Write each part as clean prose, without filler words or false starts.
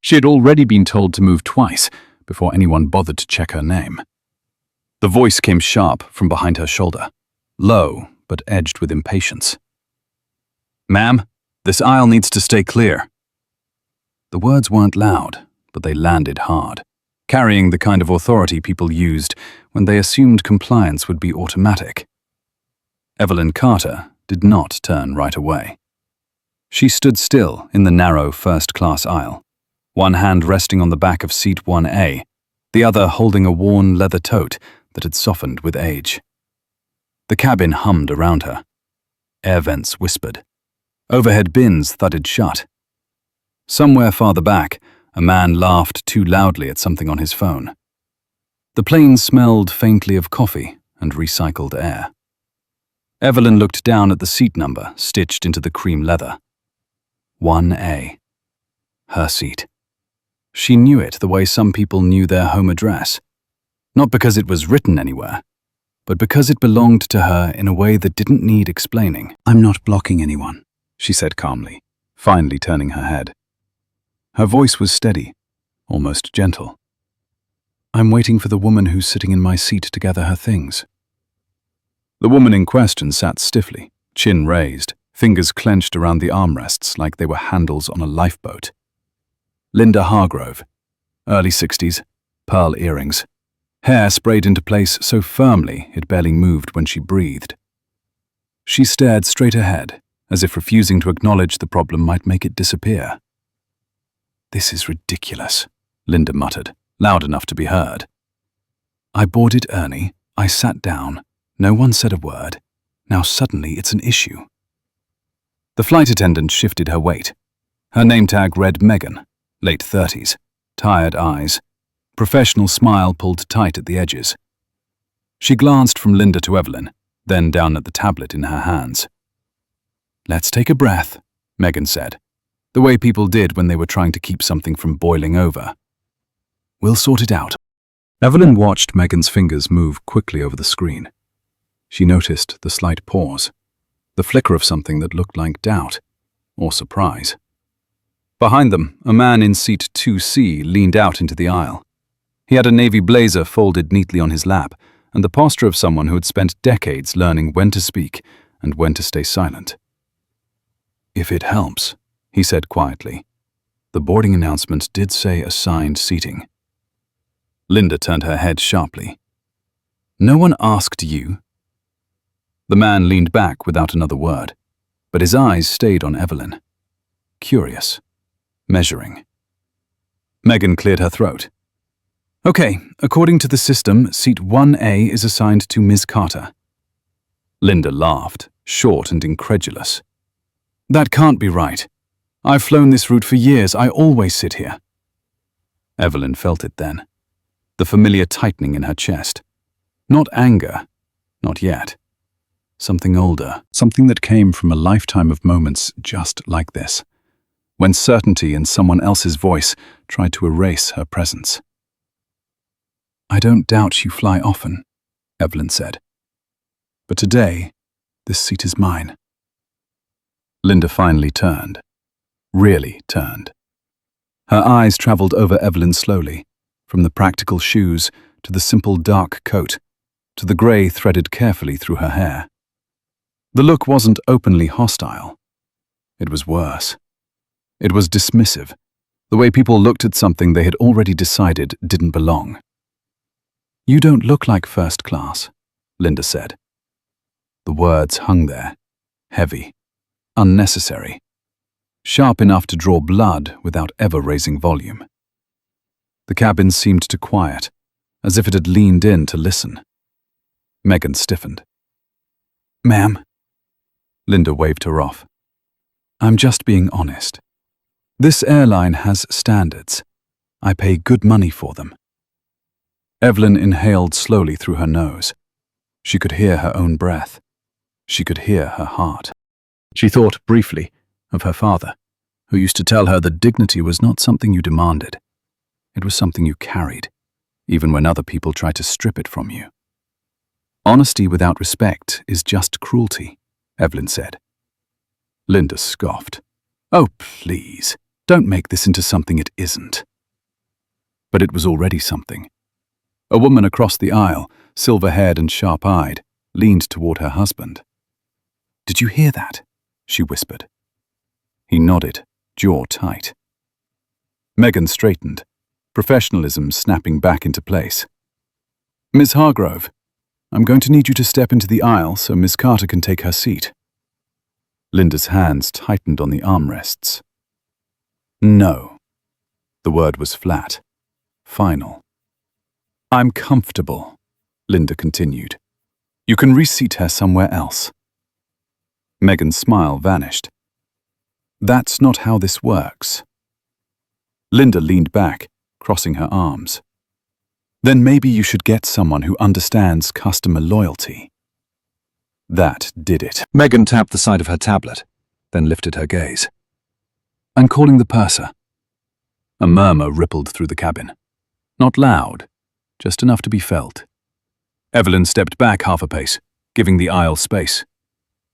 She had already been told to move twice before anyone bothered to check her name. The voice came sharp from behind her shoulder, low but edged with impatience. "Ma'am, this aisle needs to stay clear." The words weren't loud, but they landed hard, carrying the kind of authority people used when they assumed compliance would be automatic. Evelyn Carter did not turn right away. She stood still in the narrow first-class aisle, one hand resting on the back of seat 1A, the other holding a worn leather tote that had softened with age. The cabin hummed around her. Air vents whispered. Overhead bins thudded shut. Somewhere farther back, a man laughed too loudly at something on his phone. The plane smelled faintly of coffee and recycled air. Evelyn looked down at the seat number stitched into the cream leather. 1A. Her seat. She knew it the way some people knew their home address. Not because it was written anywhere, but because it belonged to her in a way that didn't need explaining. "I'm not blocking anyone," she said calmly, finally turning her head. Her voice was steady, almost gentle. "I'm waiting for the woman who's sitting in my seat to gather her things." The woman in question sat stiffly, chin raised, fingers clenched around the armrests like they were handles on a lifeboat. Linda Hargrove, early 60s, pearl earrings, hair sprayed into place so firmly it barely moved when she breathed. She stared straight ahead, as if refusing to acknowledge the problem might make it disappear. "This is ridiculous," Linda muttered, loud enough to be heard. "I boarded Ernie, I sat down, no one said a word, now suddenly it's an issue." The flight attendant shifted her weight. Her name tag read Megan, late 30s, tired eyes, professional smile pulled tight at the edges. She glanced from Linda to Evelyn, then down at the tablet in her hands. "Let's take a breath," Megan said, the way people did when they were trying to keep something from boiling over. "We'll sort it out." Evelyn watched Megan's fingers move quickly over the screen. She noticed the slight pause, the flicker of something that looked like doubt or surprise. Behind them, a man in seat 2C leaned out into the aisle. He had a navy blazer folded neatly on his lap and the posture of someone who had spent decades learning when to speak and when to stay silent. "If it helps," he said quietly. The boarding announcement did say assigned seating. Linda turned her head sharply. "No one asked you?" The man leaned back without another word, but his eyes stayed on Evelyn. Curious. Measuring. Megan cleared her throat. "Okay, according to the system, seat 1A is assigned to Ms. Carter." Linda laughed, short and incredulous. "That can't be right. I've flown this route for years. I always sit here." Evelyn felt it then. The familiar tightening in her chest. Not anger. Not yet. Something older. Something that came from a lifetime of moments just like this, when certainty in someone else's voice tried to erase her presence. "I don't doubt you fly often," Evelyn said. "But today, this seat is mine." Linda finally turned. Really turned. Her eyes traveled over Evelyn slowly, from the practical shoes to the simple dark coat, to the grey threaded carefully through her hair. The look wasn't openly hostile. It was worse. It was dismissive, the way people looked at something they had already decided didn't belong. "You don't look like first class," Linda said. The words hung there, heavy, unnecessary, sharp enough to draw blood without ever raising volume. The cabin seemed to quiet, as if it had leaned in to listen. Megan stiffened. "Ma'am." Linda waved her off. "I'm just being honest. This airline has standards. I pay good money for them." Evelyn inhaled slowly through her nose. She could hear her own breath. She could hear her heart. She thought briefly of her father, who used to tell her that dignity was not something you demanded. It was something you carried, even when other people tried to strip it from you. "Honesty without respect is just cruelty," Evelyn said. Linda scoffed. "Oh, please. Don't make this into something it isn't. But it was already something. A woman across the aisle, silver-haired and sharp-eyed, leaned toward her husband. "Did you hear that?" she whispered. He nodded, jaw tight. Megan straightened, professionalism snapping back into place. "Miss Hargrove, I'm going to need you to step into the aisle so Miss Carter can take her seat." Linda's hands tightened on the armrests. "No." The word was flat, final. "I'm comfortable," Linda continued. "You can reseat her somewhere else." Megan's smile vanished. "That's not how this works." Linda leaned back, crossing her arms. "Then maybe you should get someone who understands customer loyalty." That did it. Megan tapped the side of her tablet, then lifted her gaze. "I'm calling the purser." A murmur rippled through the cabin. Not loud, just enough to be felt. Evelyn stepped back half a pace, giving the aisle space.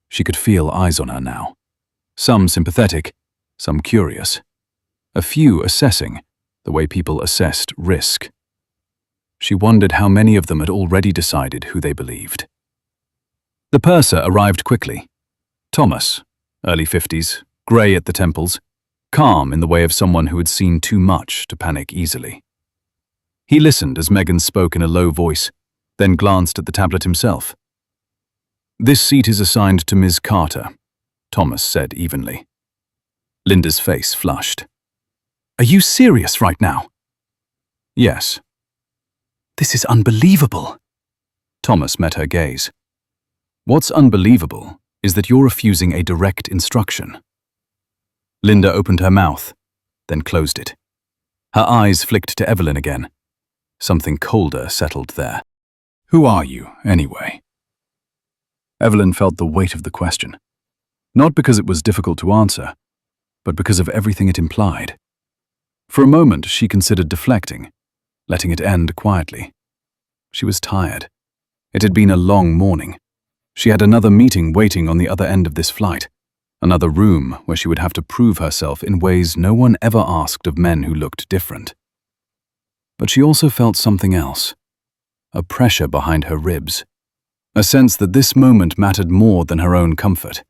She could feel eyes on her now. Some sympathetic, some curious. A few assessing, the way people assessed risk. She wondered how many of them had already decided who they believed. The purser arrived quickly. Thomas, early 50s, grey at the temples, calm in the way of someone who had seen too much to panic easily. He listened as Megan spoke in a low voice, then glanced at the tablet himself. "This seat is assigned to Ms. Carter," Thomas said evenly. Linda's face flushed. "Are you serious right now?" "Yes." "This is unbelievable." Thomas met her gaze. "What's unbelievable is that you're refusing a direct instruction." Linda opened her mouth, then closed it. Her eyes flicked to Evelyn again. Something colder settled there. "Who are you, anyway?" Evelyn felt the weight of the question. Not because it was difficult to answer, but because of everything it implied. For a moment, she considered deflecting, letting it end quietly. She was tired. It had been a long morning. She had another meeting waiting on the other end of this flight, another room where she would have to prove herself in ways no one ever asked of men who looked different. But she also felt something else, a pressure behind her ribs, a sense that this moment mattered more than her own comfort.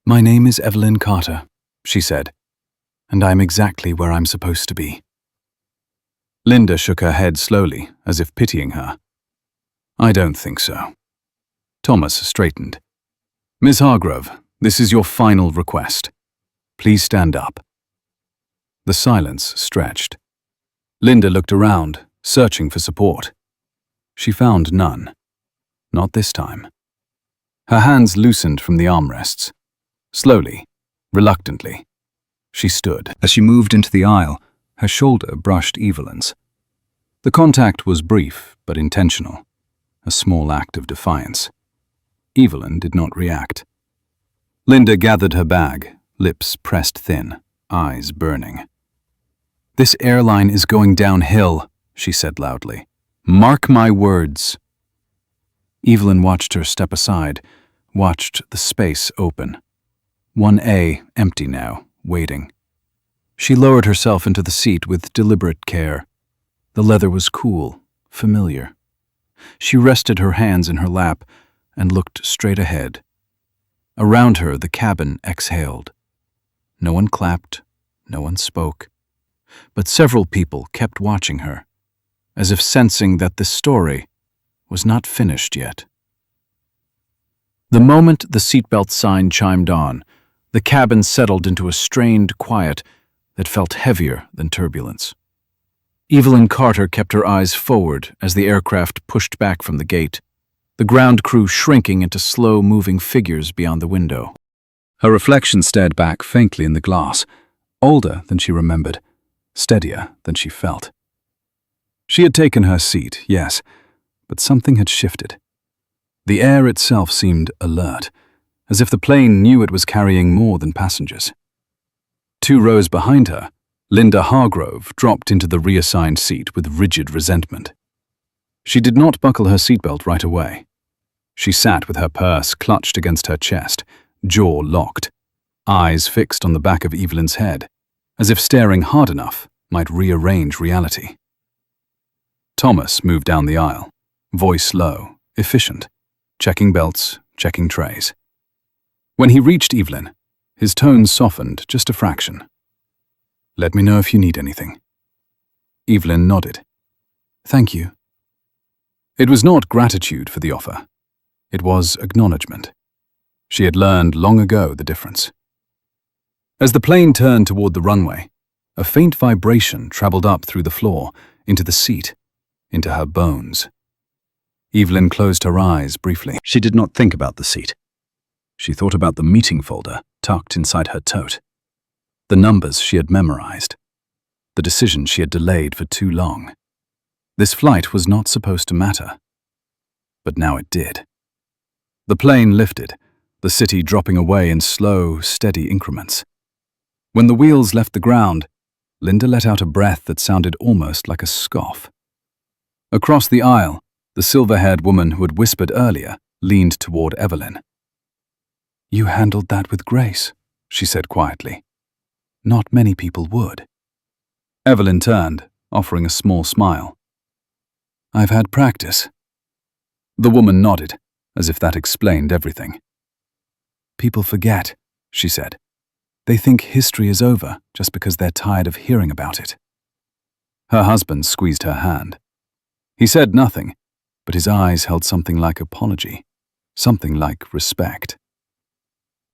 "My name is Evelyn Carter," she said, "and I'm exactly where I'm supposed to be." Linda shook her head slowly, as if pitying her. "I don't think so." Thomas straightened. "Miss Hargrove, this is your final request. Please stand up." The silence stretched. Linda looked around, searching for support. She found none. Not this time. Her hands loosened from the armrests. Slowly, reluctantly, she stood. As she moved into the aisle, her shoulder brushed Evelyn's. The contact was brief but intentional, a small act of defiance. Evelyn did not react. Linda gathered her bag, lips pressed thin, eyes burning. "This airline is going downhill," she said loudly. "Mark my words." Evelyn watched her step aside, watched the space open. 1A empty now, waiting. She lowered herself into the seat with deliberate care. The leather was cool, familiar. She rested her hands in her lap and looked straight ahead. Around her, the cabin exhaled. No one clapped, no one spoke. But several people kept watching her, as if sensing that the story was not finished yet. The moment the seatbelt sign chimed on, the cabin settled into a strained quiet that felt heavier than turbulence. Evelyn Carter kept her eyes forward as the aircraft pushed back from the gate, the ground crew shrinking into slow-moving figures beyond the window. Her reflection stared back faintly in the glass, older than she remembered, steadier than she felt. She had taken her seat, yes, but something had shifted. The air itself seemed alert, as if the plane knew it was carrying more than passengers. 2 rows behind her, Linda Hargrove dropped into the reassigned seat with rigid resentment. She did not buckle her seatbelt right away. She sat with her purse clutched against her chest, jaw locked, eyes fixed on the back of Evelyn's head. as if staring hard enough might rearrange reality. Thomas moved down the aisle, voice low, efficient, checking belts, checking trays. When he reached Evelyn, his tone softened just a fraction. "Let me know if you need anything." Evelyn nodded. "Thank you." It was not gratitude for the offer. It was acknowledgement. She had learned long ago the difference. As the plane turned toward the runway, a faint vibration traveled up through the floor, into the seat, into her bones. Evelyn closed her eyes briefly. She did not think about the seat. She thought about the meeting folder tucked inside her tote, the numbers she had memorized, the decision she had delayed for too long. This flight was not supposed to matter, but now it did. The plane lifted, the city dropping away in slow, steady increments. When the wheels left the ground, Linda let out a breath that sounded almost like a scoff. Across the aisle, the silver-haired woman who had whispered earlier leaned toward Evelyn. "You handled that with grace," she said quietly. "Not many people would." Evelyn turned, offering a small smile. "I've had practice." The woman nodded, as if that explained everything. "People forget," she said. "They think history is over just because they're tired of hearing about it." Her husband squeezed her hand. He said nothing, but his eyes held something like apology, something like respect.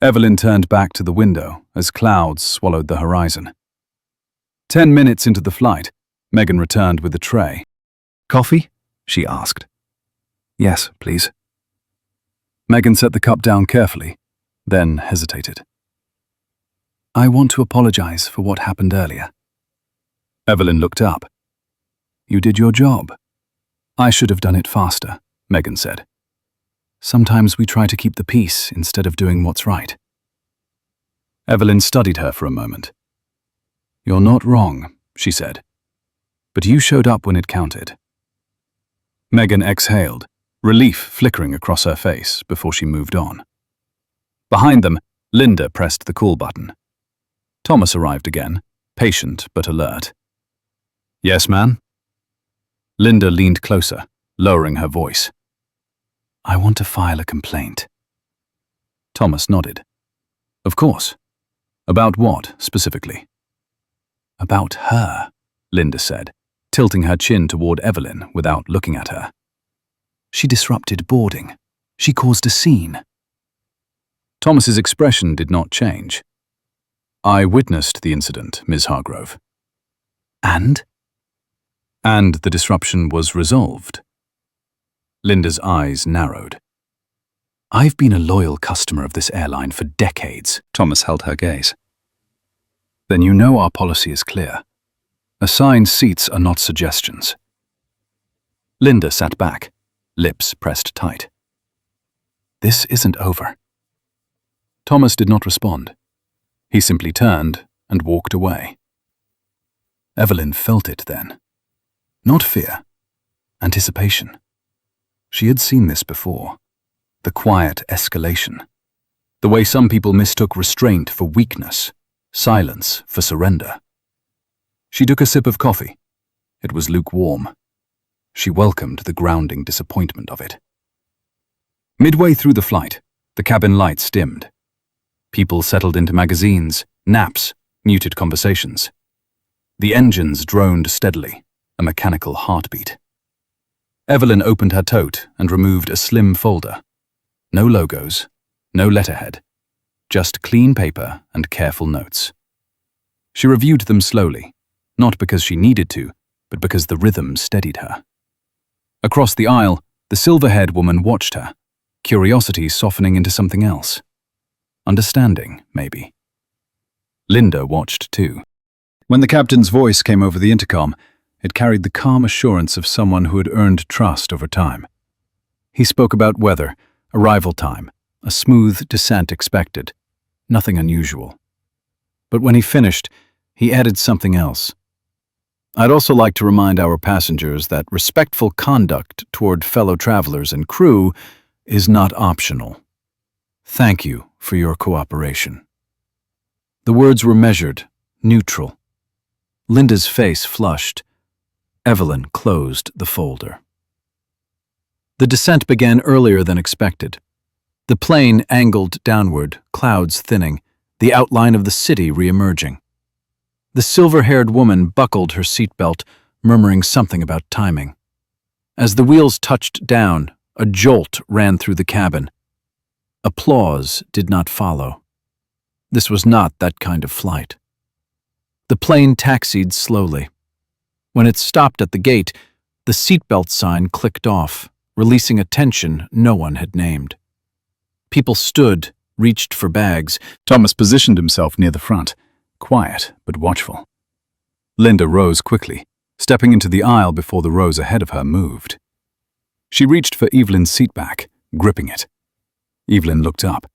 Evelyn turned back to the window as clouds swallowed the horizon. 10 minutes into the flight, Megan returned with a tray. "Coffee?" she asked. "Yes, please." Megan set the cup down carefully, then hesitated. "I want to apologize for what happened earlier." Evelyn looked up. "You did your job." "I should have done it faster," Megan said. "Sometimes we try to keep the peace instead of doing what's right." Evelyn studied her for a moment. "You're not wrong," she said. "But you showed up when it counted." Megan exhaled, relief flickering across her face before she moved on. Behind them, Linda pressed the call button. Thomas arrived again, patient but alert. "Yes, ma'am?" Linda leaned closer, lowering her voice. "I want to file a complaint." Thomas nodded. "Of course. About what, specifically?" "About her," Linda said, tilting her chin toward Evelyn without looking at her. "She disrupted boarding. She caused a scene." Thomas's expression did not change. "I witnessed the incident, Ms. Hargrove." "And?" "And the disruption was resolved." Linda's eyes narrowed. "I've been a loyal customer of this airline for decades." Thomas held her gaze. "Then you know our policy is clear. Assigned seats are not suggestions." Linda sat back, lips pressed tight. "This isn't over." Thomas did not respond. He simply turned and walked away. Evelyn felt it then. Not fear, anticipation. She had seen this before. The quiet escalation. The way some people mistook restraint for weakness, silence for surrender. She took a sip of coffee. It was lukewarm. She welcomed the grounding disappointment of it. Midway through the flight, the cabin lights dimmed. People settled into magazines, naps, muted conversations. The engines droned steadily, a mechanical heartbeat. Evelyn opened her tote and removed a slim folder. No logos, no letterhead, just clean paper and careful notes. She reviewed them slowly, not because she needed to, but because the rhythm steadied her. Across the aisle, the silver-haired woman watched her, curiosity softening into something else. Understanding, maybe. Linda watched too. When the captain's voice came over the intercom, it carried the calm assurance of someone who had earned trust over time. He spoke about weather, arrival time, a smooth descent expected, nothing unusual. But when he finished, he added something else. "I'd also like to remind our passengers that respectful conduct toward fellow travelers and crew is not optional. Thank you for your cooperation." The words were measured, neutral. Linda's face flushed. Evelyn closed the folder. The descent began earlier than expected. The plane angled downward, clouds thinning, the outline of the city re-emerging. The silver-haired woman buckled her seatbelt, murmuring something about timing. As the wheels touched down, a jolt ran through the cabin. Applause did not follow. This was not that kind of flight. The plane taxied slowly. When it stopped at the gate, the seatbelt sign clicked off, releasing a tension no one had named. People stood, reached for bags. Thomas positioned himself near the front, quiet but watchful. Linda rose quickly, stepping into the aisle before the rows ahead of her moved. She reached for Evelyn's seat back, gripping it. Evelyn looked up.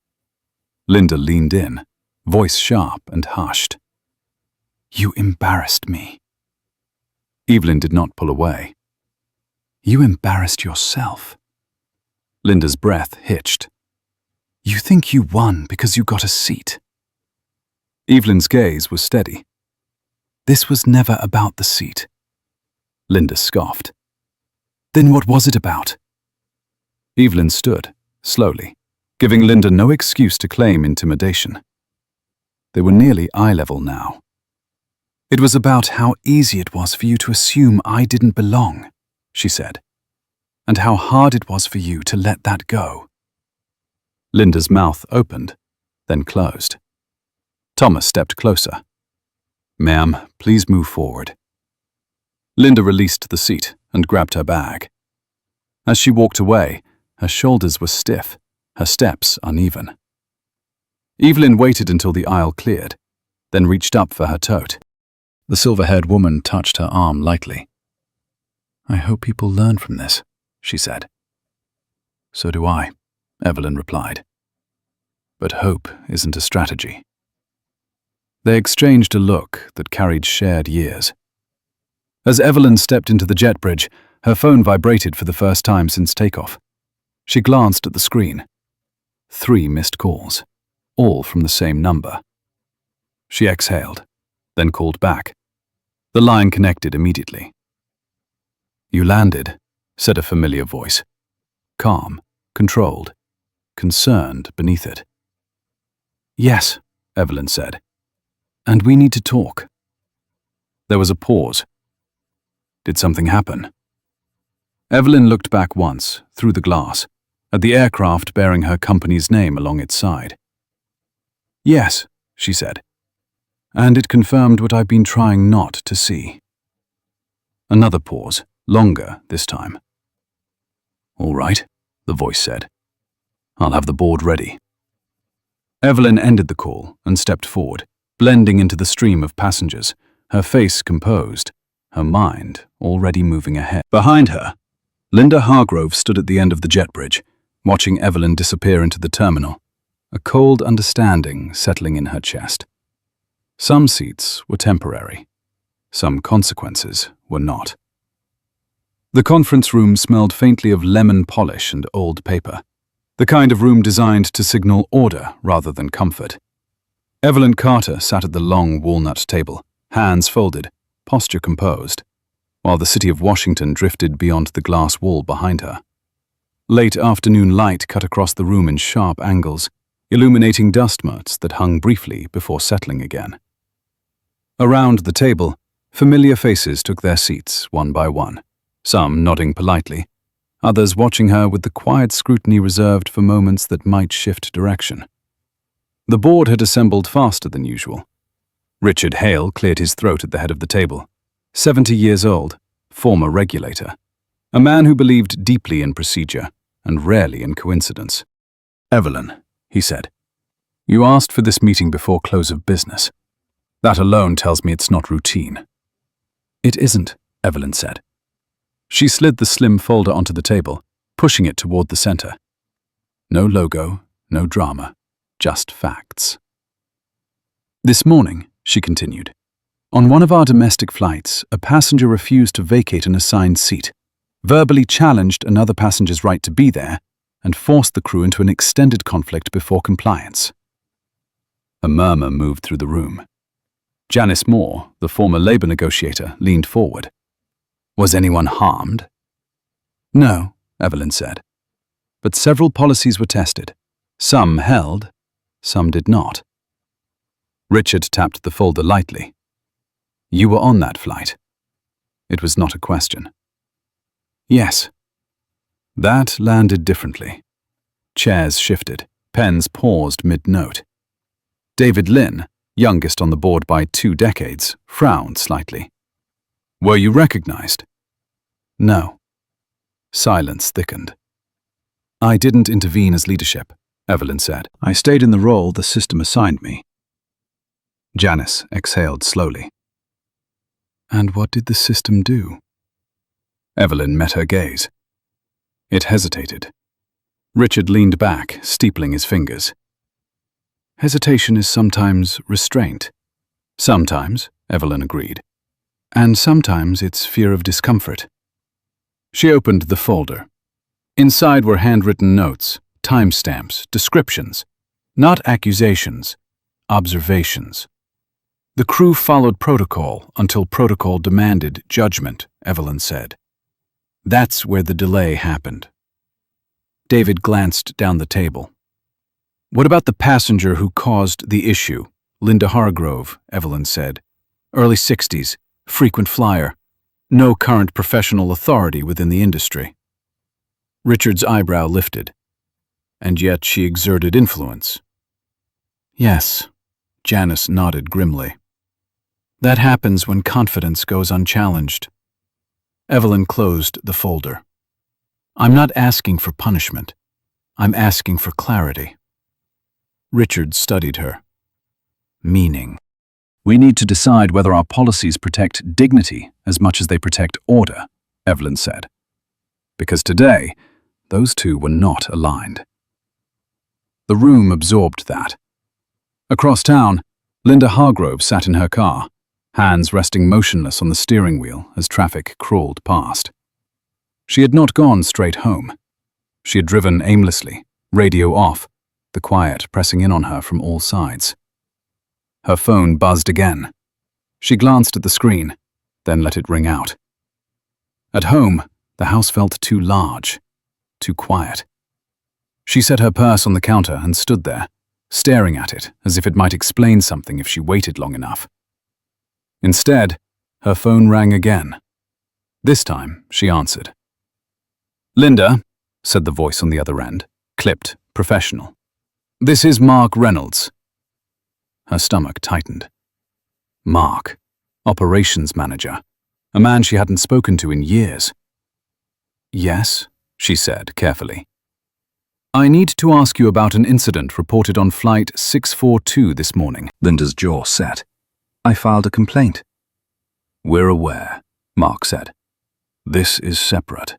Linda leaned in, voice sharp and hushed. "You embarrassed me." Evelyn did not pull away. "You embarrassed yourself." Linda's breath hitched. "You think you won because you got a seat." Evelyn's gaze was steady. "This was never about the seat." Linda scoffed. "Then what was it about?" Evelyn stood, slowly, giving Linda no excuse to claim intimidation. They were nearly eye level now. "It was about how easy it was for you to assume I didn't belong," she said, "and how hard it was for you to let that go." Linda's mouth opened, then closed. Thomas stepped closer. "Ma'am, please move forward." Linda released the seat and grabbed her bag. As she walked away, her shoulders were stiff, her steps uneven. Evelyn waited until the aisle cleared, then reached up for her tote. The silver-haired woman touched her arm lightly. "I hope people learn from this," she said. "So do I," Evelyn replied. "But hope isn't a strategy." They exchanged a look that carried shared years. As Evelyn stepped into the jet bridge, her phone vibrated for the first time since takeoff. She glanced at the screen. 3 missed calls, all from the same number. She exhaled, then called back. The line connected immediately. "You landed," said a familiar voice. Calm, controlled, concerned beneath it. "Yes," Evelyn said. "And we need to talk." There was a pause. Did something happen? Evelyn looked back once, through the glass, at the aircraft bearing her company's name along its side. "Yes," she said. "And it confirmed what I've been trying not to see." Another pause, longer this time. "All right," the voice said. "I'll have the board ready." Evelyn ended the call and stepped forward, blending into the stream of passengers, her face composed, her mind already moving ahead. Behind her, Linda Hargrove stood at the end of the jet bridge, watching Evelyn disappear into the terminal, a cold understanding settling in her chest. Some seats were temporary. Some consequences were not. The conference room smelled faintly of lemon polish and old paper, the kind of room designed to signal order rather than comfort. Evelyn Carter sat at the long walnut table, hands folded, posture composed, while the city of Washington drifted beyond the glass wall behind her. Late afternoon light cut across the room in sharp angles, illuminating dust motes that hung briefly before settling again. Around the table, familiar faces took their seats one by one, some nodding politely, others watching her with the quiet scrutiny reserved for moments that might shift direction. The board had assembled faster than usual. Richard Hale cleared his throat at the head of the table, 70 years old, former regulator, a man who believed deeply in procedure and rarely in coincidence. "Evelyn," he said, "you asked for this meeting before close of business. That alone tells me it's not routine." "It isn't," Evelyn said. She slid the slim folder onto the table, pushing it toward the center. No logo, no drama, just facts. "This morning," she continued, "on one of our domestic flights, a passenger refused to vacate an assigned seat, verbally challenged another passenger's right to be there, and forced the crew into an extended conflict before compliance." A murmur moved through the room. Janice Moore, the former labor negotiator, leaned forward. Was anyone harmed? No, Evelyn said. But several policies were tested. Some held, some did not. Richard tapped the folder lightly. You were on that flight. It was not a question. Yes. That landed differently. Chairs shifted. Pens paused mid-note. David Lynn, youngest on the board by 2 decades, frowned slightly. Were you recognized? No. Silence thickened. I didn't intervene as leadership, Evelyn said. I stayed in the role the system assigned me. Janice exhaled slowly. And what did the system do? Evelyn met her gaze. It hesitated. Richard leaned back, steepling his fingers. Hesitation is sometimes restraint. Sometimes, Evelyn agreed. And sometimes it's fear of discomfort. She opened the folder. Inside were handwritten notes, timestamps, descriptions. Not accusations, observations. The crew followed protocol until protocol demanded judgment, Evelyn said. That's where the delay happened. David glanced down the table. What about the passenger who caused the issue? Linda Hargrove, Evelyn said. Early 60s, frequent flyer. No current professional authority within the industry. Richard's eyebrow lifted. And yet she exerted influence. Yes, Janice nodded grimly. That happens when confidence goes unchallenged. Evelyn closed the folder. I'm not asking for punishment. I'm asking for clarity. Richard studied her. Meaning. We need to decide whether our policies protect dignity as much as they protect order, Evelyn said. Because today, those two were not aligned. The room absorbed that. Across town, Linda Hargrove sat in her car, hands resting motionless on the steering wheel as traffic crawled past. She had not gone straight home. She had driven aimlessly, radio off, the quiet pressing in on her from all sides. Her phone buzzed again. She glanced at the screen, then let it ring out. At home, the house felt too large, too quiet. She set her purse on the counter and stood there, staring at it as if it might explain something if she waited long enough. Instead, her phone rang again. This time, she answered. Linda, said the voice on the other end, clipped, professional. This is Mark Reynolds. Her stomach tightened. Mark, operations manager, a man she hadn't spoken to in years. Yes, she said carefully. I need to ask you about an incident reported on Flight 642 this morning. Linda's jaw set. I filed a complaint. We're aware, Mark said. This is separate.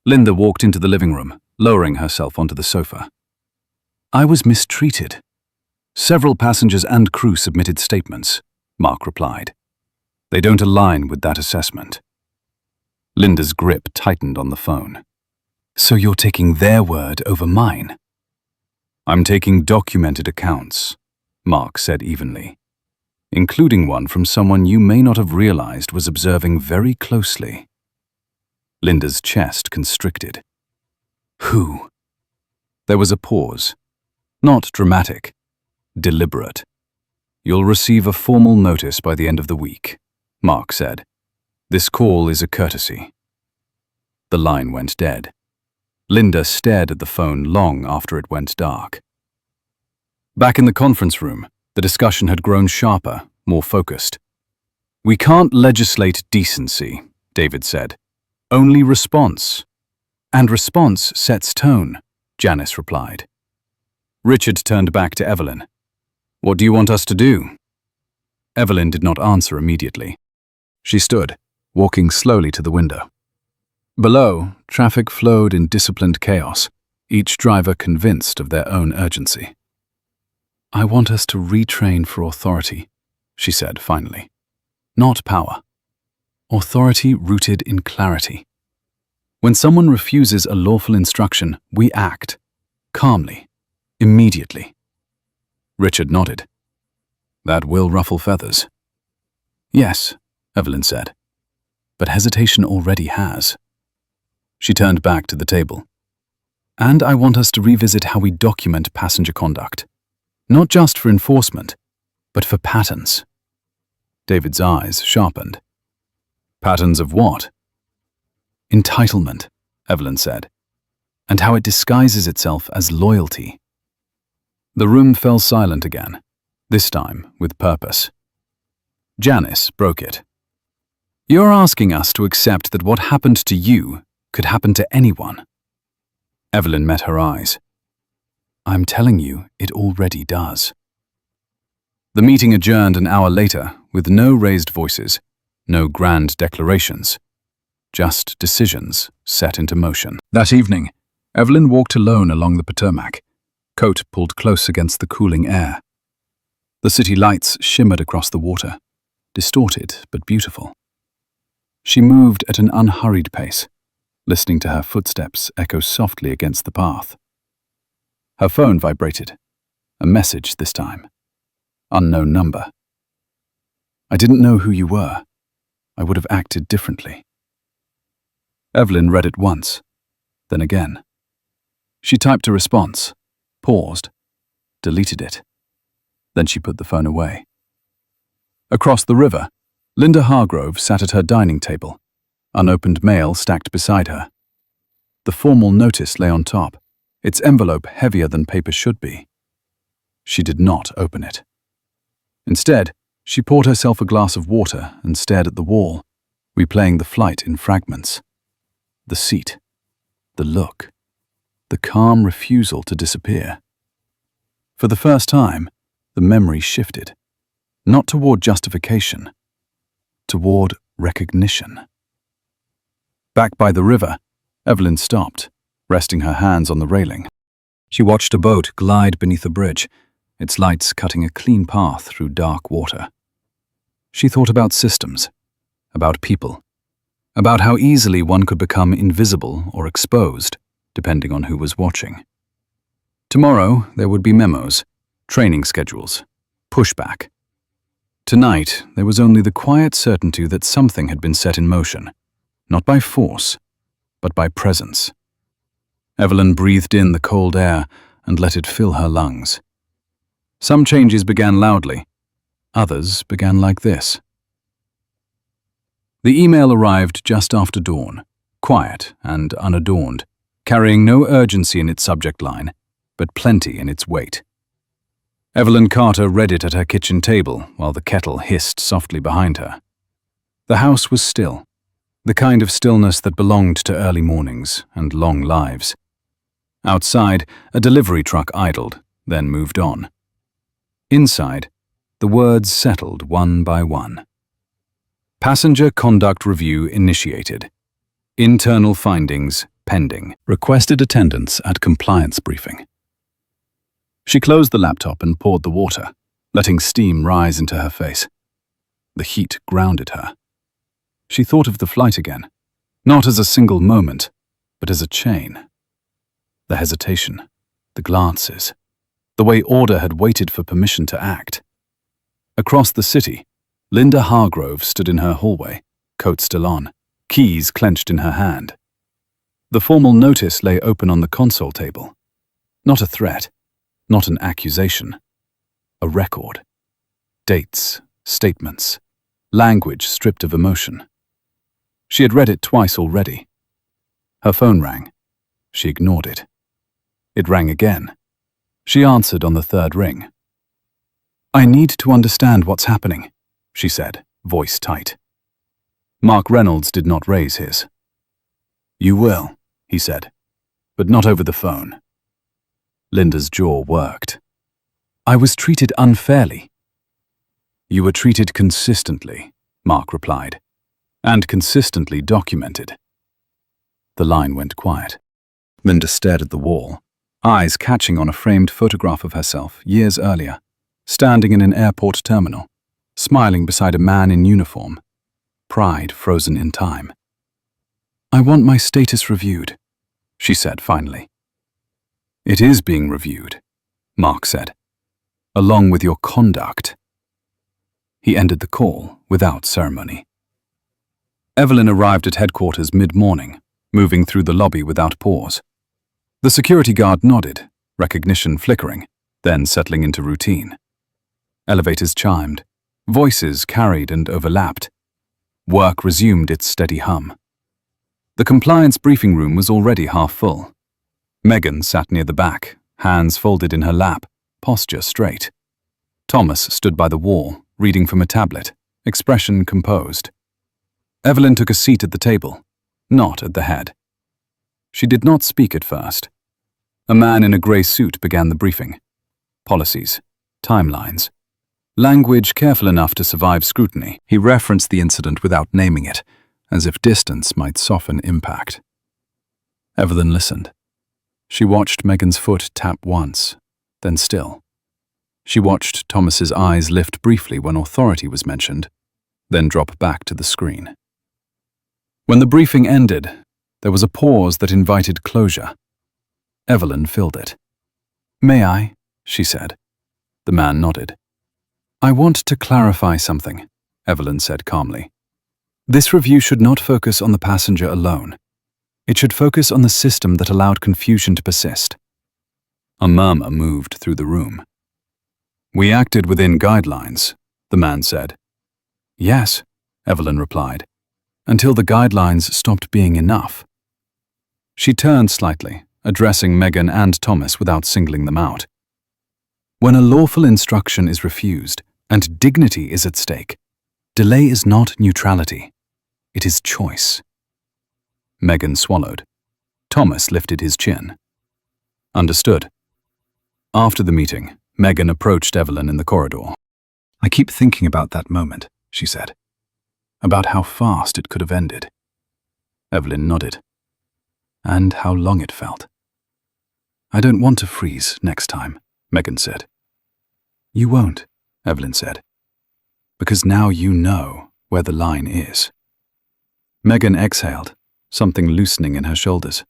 Linda walked into the living room, lowering herself onto the sofa. I was mistreated. Several passengers and crew submitted statements, Mark replied. They don't align with that assessment. Linda's grip tightened on the phone. So you're taking their word over mine? I'm taking documented accounts, Mark said evenly, including one from someone you may not have realized was observing very closely. Linda's chest constricted. Who? There was a pause. Not dramatic, deliberate. You'll receive a formal notice by the end of the week, Mark said. This call is a courtesy. The line went dead. Linda stared at the phone long after it went dark. Back in the conference room, the discussion had grown sharper, more focused. We can't legislate decency, David said. Only response. And response sets tone, Janice replied. Richard turned back to Evelyn. What do you want us to do? Evelyn did not answer immediately. She stood, walking slowly to the window. Below, traffic flowed in disciplined chaos, each driver convinced of their own urgency. I want us to retrain for authority, she said finally. Not power. Authority rooted in clarity. When someone refuses a lawful instruction, we act. Calmly. Immediately. Richard nodded. That will ruffle feathers. Yes, Evelyn said, but hesitation already has. She turned back to the table. And I want us to revisit how we document passenger conduct, not just for enforcement, but for patterns. David's eyes sharpened. Patterns of what? Entitlement, Evelyn said, and how it disguises itself as loyalty. The room fell silent again, this time with purpose. Janice broke it. You're asking us to accept that what happened to you could happen to anyone. Evelyn met her eyes. I'm telling you, it already does. The meeting adjourned an hour later with no raised voices, no grand declarations, just decisions set into motion. That evening, Evelyn walked alone along the Potomac, coat pulled close against the cooling air. The city lights shimmered across the water, distorted but beautiful. She moved at an unhurried pace, listening to her footsteps echo softly against the path. Her phone vibrated. A message this time. Unknown number. I didn't know who you were. I would have acted differently. Evelyn read it once, then again. She typed a response, paused, deleted it. Then she put the phone away. Across the river, Linda Hargrove sat at her dining table, unopened mail stacked beside her. The formal notice lay on top, its envelope heavier than paper should be. She did not open it. Instead, she poured herself a glass of water and stared at the wall, replaying the flight in fragments. The seat, the look, the calm refusal to disappear. For the first time, the memory shifted, not toward justification, toward recognition. Back by the river, Evelyn stopped, resting her hands on the railing. She watched a boat glide beneath a bridge, its lights cutting a clean path through dark water. She thought about systems, about people, about how easily one could become invisible or exposed, depending on who was watching. Tomorrow, there would be memos, training schedules, pushback. Tonight, there was only the quiet certainty that something had been set in motion, not by force, but by presence. Evelyn breathed in the cold air and let it fill her lungs. Some changes began loudly, others began like this. The email arrived just after dawn, quiet and unadorned, carrying no urgency in its subject line, but plenty in its weight. Evelyn Carter read it at her kitchen table while the kettle hissed softly behind her. The house was still, the kind of stillness that belonged to early mornings and long lives. Outside, a delivery truck idled, then moved on. Inside, the words settled one by one. Passenger Conduct Review initiated. Internal findings pending. Requested attendance at compliance briefing. She closed the laptop and poured the water, letting steam rise into her face. The heat grounded her. She thought of the flight again, not as a single moment, but as a chain. The hesitation, the glances, the way order had waited for permission to act. Across the city, Linda Hargrove stood in her hallway, coat still on, keys clenched in her hand. The formal notice lay open on the console table. Not a threat, not an accusation. A record. Dates, statements, language stripped of emotion. She had read it twice already. Her phone rang. She ignored it. It rang again. She answered on the third ring. I need to understand what's happening, she said, voice tight. Mark Reynolds did not raise his. You will, he said, but not over the phone. Linda's jaw worked. I was treated unfairly. You were treated consistently, Mark replied, and consistently documented. The line went quiet. Linda stared at the wall, eyes catching on a framed photograph of herself years earlier, standing in an airport terminal, smiling beside a man in uniform, pride frozen in time. I want my status reviewed, she said finally. It is being reviewed, Mark said, along with your conduct. He ended the call without ceremony. Evelyn arrived at headquarters mid-morning, moving through the lobby without pause. The security guard nodded, recognition flickering, then settling into routine. Elevators chimed. Voices carried and overlapped. Work resumed its steady hum. The compliance briefing room was already half full. Megan sat near the back, hands folded in her lap, posture straight. Thomas stood by the wall, reading from a tablet, expression composed. Evelyn took a seat at the table, not at the head. She did not speak at first. A man in a grey suit began the briefing. Policies, timelines, language careful enough to survive scrutiny. He referenced the incident without naming it, as if distance might soften impact. Evelyn listened. She watched Megan's foot tap once, then still. She watched Thomas's eyes lift briefly when authority was mentioned, then drop back to the screen. When the briefing ended, there was a pause that invited closure. Evelyn filled it. "May I?" she said. The man nodded. "I want to clarify something," Evelyn said calmly. "This review should not focus on the passenger alone. It should focus on the system that allowed confusion to persist." A murmur moved through the room. "We acted within guidelines," the man said. "Yes," Evelyn replied, "until the guidelines stopped being enough." She turned slightly, addressing Megan and Thomas without singling them out. "When a lawful instruction is refused and dignity is at stake, delay is not neutrality. It is choice." Megan swallowed. Thomas lifted his chin. "Understood." After the meeting, Megan approached Evelyn in the corridor. "I keep thinking about that moment," she said. "About how fast it could have ended." Evelyn nodded. "And how long it felt." "I don't want to freeze next time," Megan said. "You won't," Evelyn said, "because now you know where the line is." Megan exhaled, something loosening in her shoulders.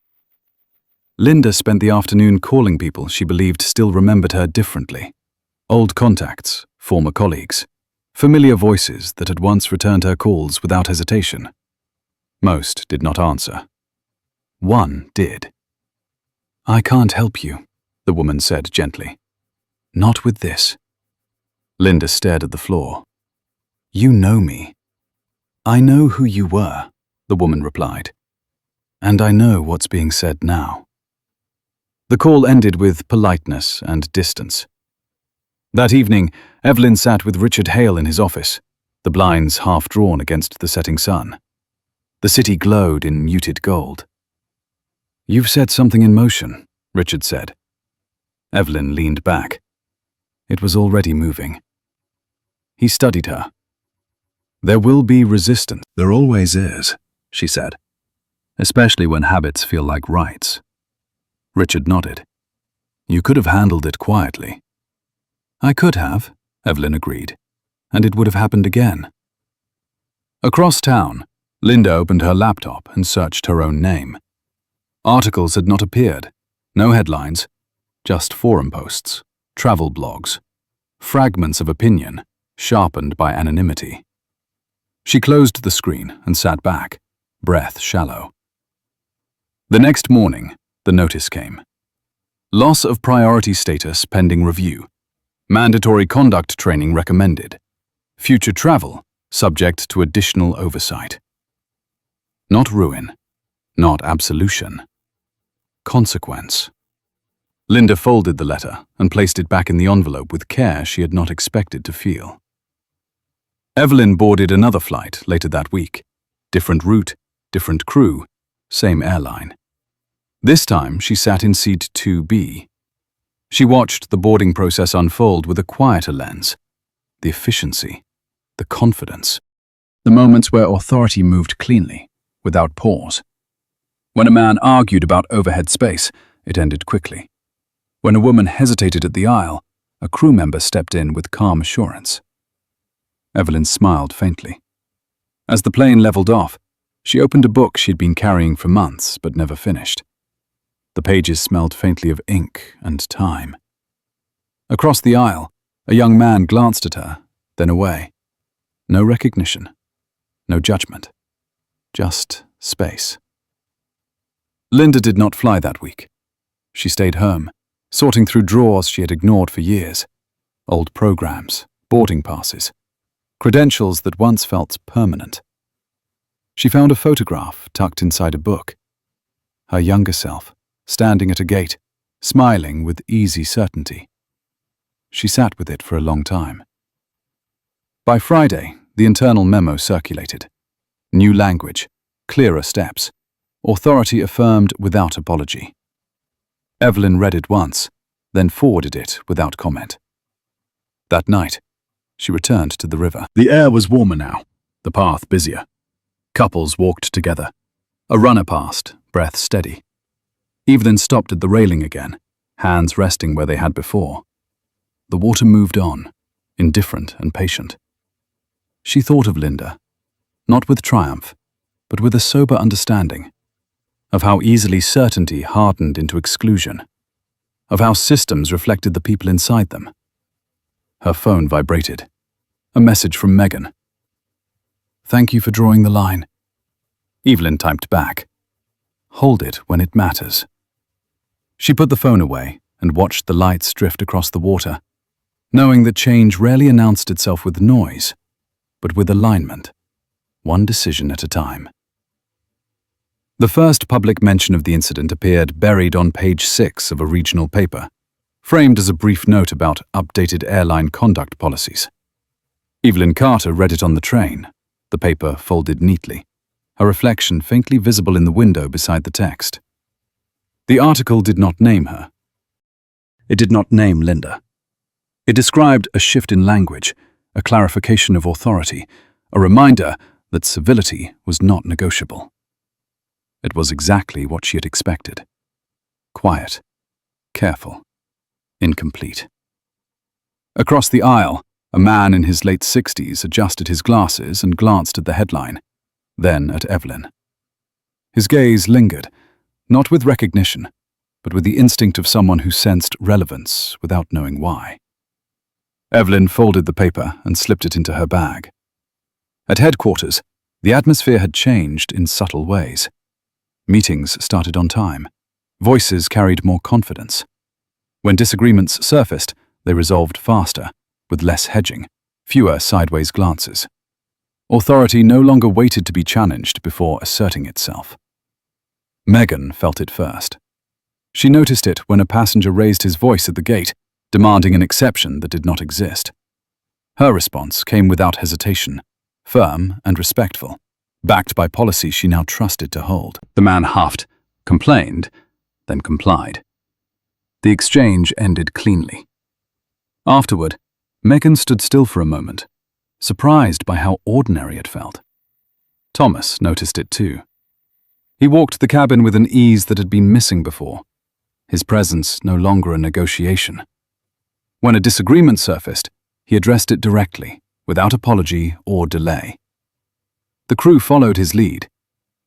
Linda spent the afternoon calling people she believed still remembered her differently. Old contacts, former colleagues, familiar voices that had once returned her calls without hesitation. Most did not answer. One did. "I can't help you," the woman said gently. "Not with this." Linda stared at the floor. "You know me." "I know who you were," the woman replied. "And I know what's being said now." The call ended with politeness and distance. That evening, Evelyn sat with Richard Hale in his office, the blinds half drawn against the setting sun. The city glowed in muted gold. "You've set something in motion," Richard said. Evelyn leaned back. It was already moving. He studied her. "There will be resistance." "There always is," she said, "especially when habits feel like rights." Richard nodded. "You could have handled it quietly." "I could have," Evelyn agreed, "and it would have happened again." Across town, Linda opened her laptop and searched her own name. Articles had not appeared, no headlines, just forum posts, travel blogs, fragments of opinion, sharpened by anonymity. She closed the screen and sat back, breath shallow. The next morning, the notice came. Loss of priority status pending review. Mandatory conduct training recommended. Future travel subject to additional oversight. Not ruin, not absolution. Consequence. Linda folded the letter and placed it back in the envelope with care she had not expected to feel. Evelyn boarded another flight later that week. Different route, different crew, same airline. This time she sat in seat 2B. She watched the boarding process unfold with a quieter lens. The efficiency, the confidence. The moments where authority moved cleanly, without pause. When a man argued about overhead space, it ended quickly. When a woman hesitated at the aisle, a crew member stepped in with calm assurance. Evelyn smiled faintly. As the plane leveled off, she opened a book she'd been carrying for months but never finished. The pages smelled faintly of ink and time. Across the aisle, a young man glanced at her, then away. No recognition. No judgment. Just space. Linda did not fly that week. She stayed home, sorting through drawers she had ignored for years. Old programs, boarding passes, credentials that once felt permanent. She found a photograph tucked inside a book. Her younger self, standing at a gate, smiling with easy certainty. She sat with it for a long time. By Friday, the internal memo circulated. New language, clearer steps, authority affirmed without apology. Evelyn read it once, then forwarded it without comment. That night, she returned to the river. The air was warmer now, the path busier. Couples walked together. A runner passed, breath steady. Evelyn stopped at the railing again, hands resting where they had before. The water moved on, indifferent and patient. She thought of Linda, not with triumph, but with a sober understanding, of how easily certainty hardened into exclusion, of how systems reflected the people inside them. Her phone vibrated. A message from Megan. "Thank you for drawing the line." Evelyn typed back. "Hold it when it matters." She put the phone away and watched the lights drift across the water, knowing that change rarely announced itself with noise, but with alignment, one decision at a time. The first public mention of the incident appeared buried on page 6 of a regional paper, framed as a brief note about updated airline conduct policies. Evelyn Carter read it on the train, the paper folded neatly, her reflection faintly visible in the window beside the text. The article did not name her. It did not name Linda. It described a shift in language, a clarification of authority, a reminder that civility was not negotiable. It was exactly what she had expected. Quiet, careful, incomplete. Across the aisle, a man in his late 60s adjusted his glasses and glanced at the headline, then at Evelyn. His gaze lingered, not with recognition, but with the instinct of someone who sensed relevance without knowing why. Evelyn folded the paper and slipped it into her bag. At headquarters, the atmosphere had changed in subtle ways. Meetings started on time. Voices carried more confidence. When disagreements surfaced, they resolved faster, with less hedging, fewer sideways glances. Authority no longer waited to be challenged before asserting itself. Megan felt it first. She noticed it when a passenger raised his voice at the gate, demanding an exception that did not exist. Her response came without hesitation, firm and respectful, backed by policy she now trusted to hold. The man huffed, complained, then complied. The exchange ended cleanly. Afterward, Megan stood still for a moment, surprised by how ordinary it felt. Thomas noticed it too. He walked the cabin with an ease that had been missing before, his presence no longer a negotiation. When a disagreement surfaced, he addressed it directly, without apology or delay. The crew followed his lead,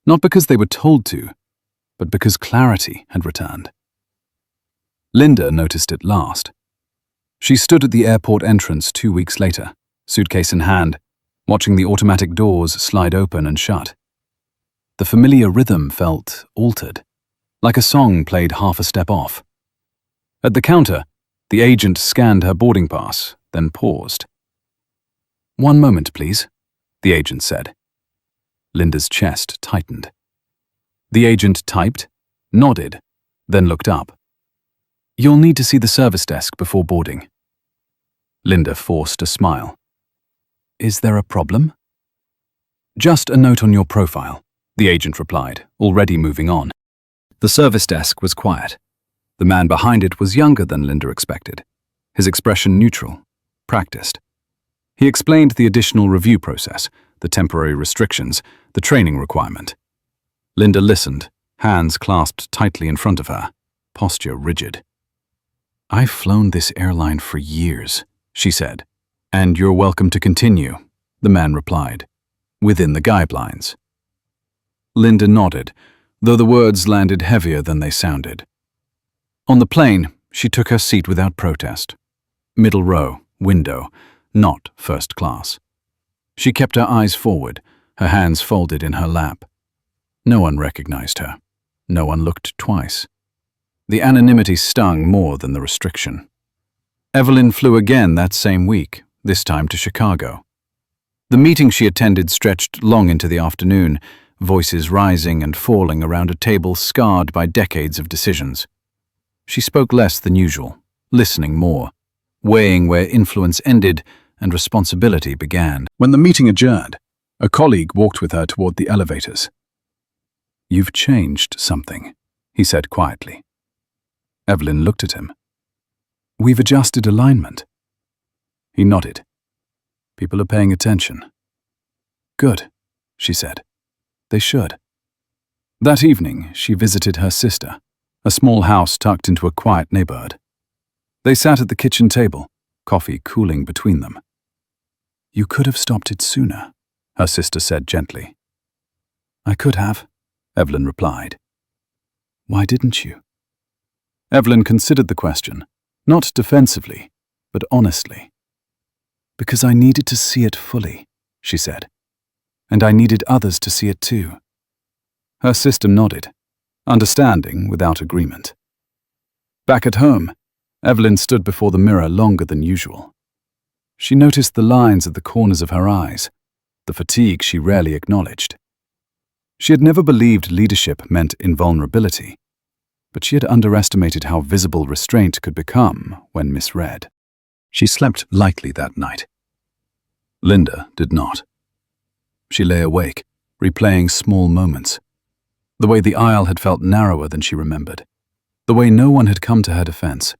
not because they were told to, but because clarity had returned. Linda noticed it last. She stood at the airport entrance 2 weeks later, suitcase in hand, watching the automatic doors slide open and shut. The familiar rhythm felt altered, like a song played half a step off. At the counter, the agent scanned her boarding pass, then paused. "One moment, please," the agent said. Linda's chest tightened. The agent typed, nodded, then looked up. "You'll need to see the service desk before boarding." Linda forced a smile. "Is there a problem?" "Just a note on your profile," the agent replied, already moving on. The service desk was quiet. The man behind it was younger than Linda expected, his expression neutral, practiced. He explained the additional review process, the temporary restrictions, the training requirement. Linda listened, hands clasped tightly in front of her, posture rigid. "I've flown this airline for years," she said. "And you're welcome to continue," the man replied, "within the guidelines." Linda nodded, though the words landed heavier than they sounded. On the plane, she took her seat without protest. Middle row, window, not first class. She kept her eyes forward, her hands folded in her lap. No one recognized her. No one looked twice. The anonymity stung more than the restriction. Evelyn flew again that same week, this time to Chicago. The meeting she attended stretched long into the afternoon, voices rising and falling around a table scarred by decades of decisions. She spoke less than usual, listening more, weighing where influence ended and responsibility began. When the meeting adjourned, a colleague walked with her toward the elevators. "You've changed something," he said quietly. Evelyn looked at him. "We've adjusted alignment." He nodded. "People are paying attention." "Good," she said. "They should." That evening, she visited her sister, a small house tucked into a quiet neighborhood. They sat at the kitchen table, coffee cooling between them. "You could have stopped it sooner," her sister said gently. "I could have," Evelyn replied. "Why didn't you?" Evelyn considered the question, not defensively, but honestly. "Because I needed to see it fully," she said. "And I needed others to see it too." Her sister nodded, understanding without agreement. Back at home, Evelyn stood before the mirror longer than usual. She noticed the lines at the corners of her eyes, the fatigue she rarely acknowledged. She had never believed leadership meant invulnerability, but she had underestimated how visible restraint could become when misread. She slept lightly that night. Linda did not. She lay awake, replaying small moments. The way the aisle had felt narrower than she remembered. The way no one had come to her defense.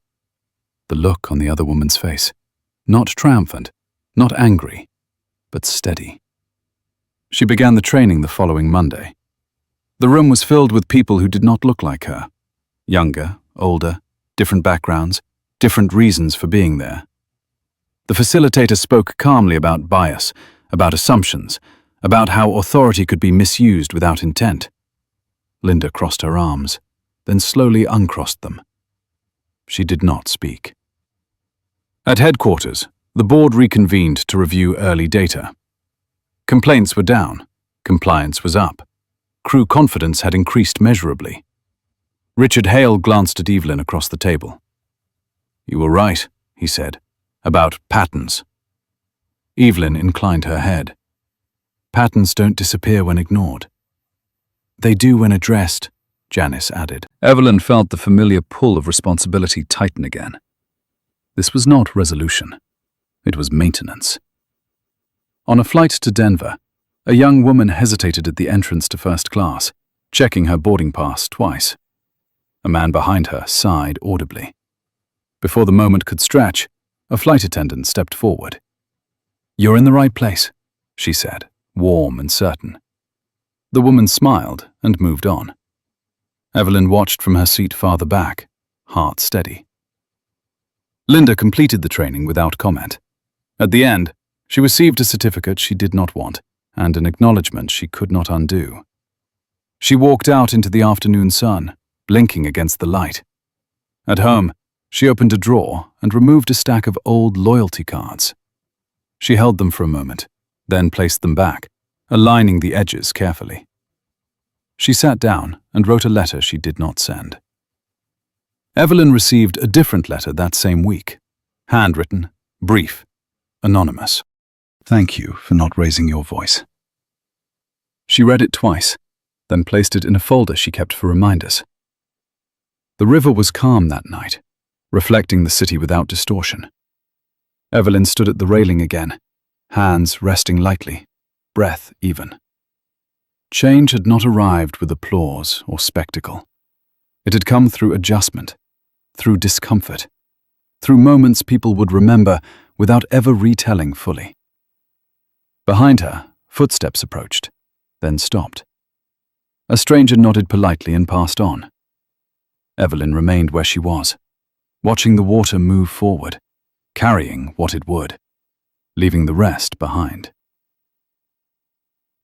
The look on the other woman's face. Not triumphant, not angry, but steady. She began the training the following Monday. The room was filled with people who did not look like her. Younger, older, different backgrounds, different reasons for being there. The facilitator spoke calmly about bias, about assumptions, about how authority could be misused without intent. Linda crossed her arms, then slowly uncrossed them. She did not speak. At headquarters, the board reconvened to review early data. Complaints were down, compliance was up. Crew confidence had increased measurably. Richard Hale glanced at Evelyn across the table. "You were right," he said, "about patterns." Evelyn inclined her head. "Patterns don't disappear when ignored." "They do when addressed," Janice added. Evelyn felt the familiar pull of responsibility tighten again. This was not resolution. It was maintenance. On a flight to Denver, a young woman hesitated at the entrance to first class, checking her boarding pass twice. A man behind her sighed audibly. Before the moment could stretch, a flight attendant stepped forward. "You're in the right place," she said, warm and certain. The woman smiled and moved on. Evelyn watched from her seat farther back, heart steady. Linda completed the training without comment. At the end, she received a certificate she did not want and an acknowledgement she could not undo. She walked out into the afternoon sun, blinking against the light. At home, she opened a drawer and removed a stack of old loyalty cards. She held them for a moment, then placed them back, aligning the edges carefully. She sat down and wrote a letter she did not send. Evelyn received a different letter that same week. Handwritten, brief, anonymous. "Thank you for not raising your voice." She read it twice, then placed it in a folder she kept for reminders. The river was calm that night, reflecting the city without distortion. Evelyn stood at the railing again, hands resting lightly, breath even. Change had not arrived with applause or spectacle. It had come through adjustment, through discomfort, through moments people would remember without ever retelling fully. Behind her, footsteps approached, then stopped. A stranger nodded politely and passed on. Evelyn remained where she was, watching the water move forward, carrying what it would, leaving the rest behind.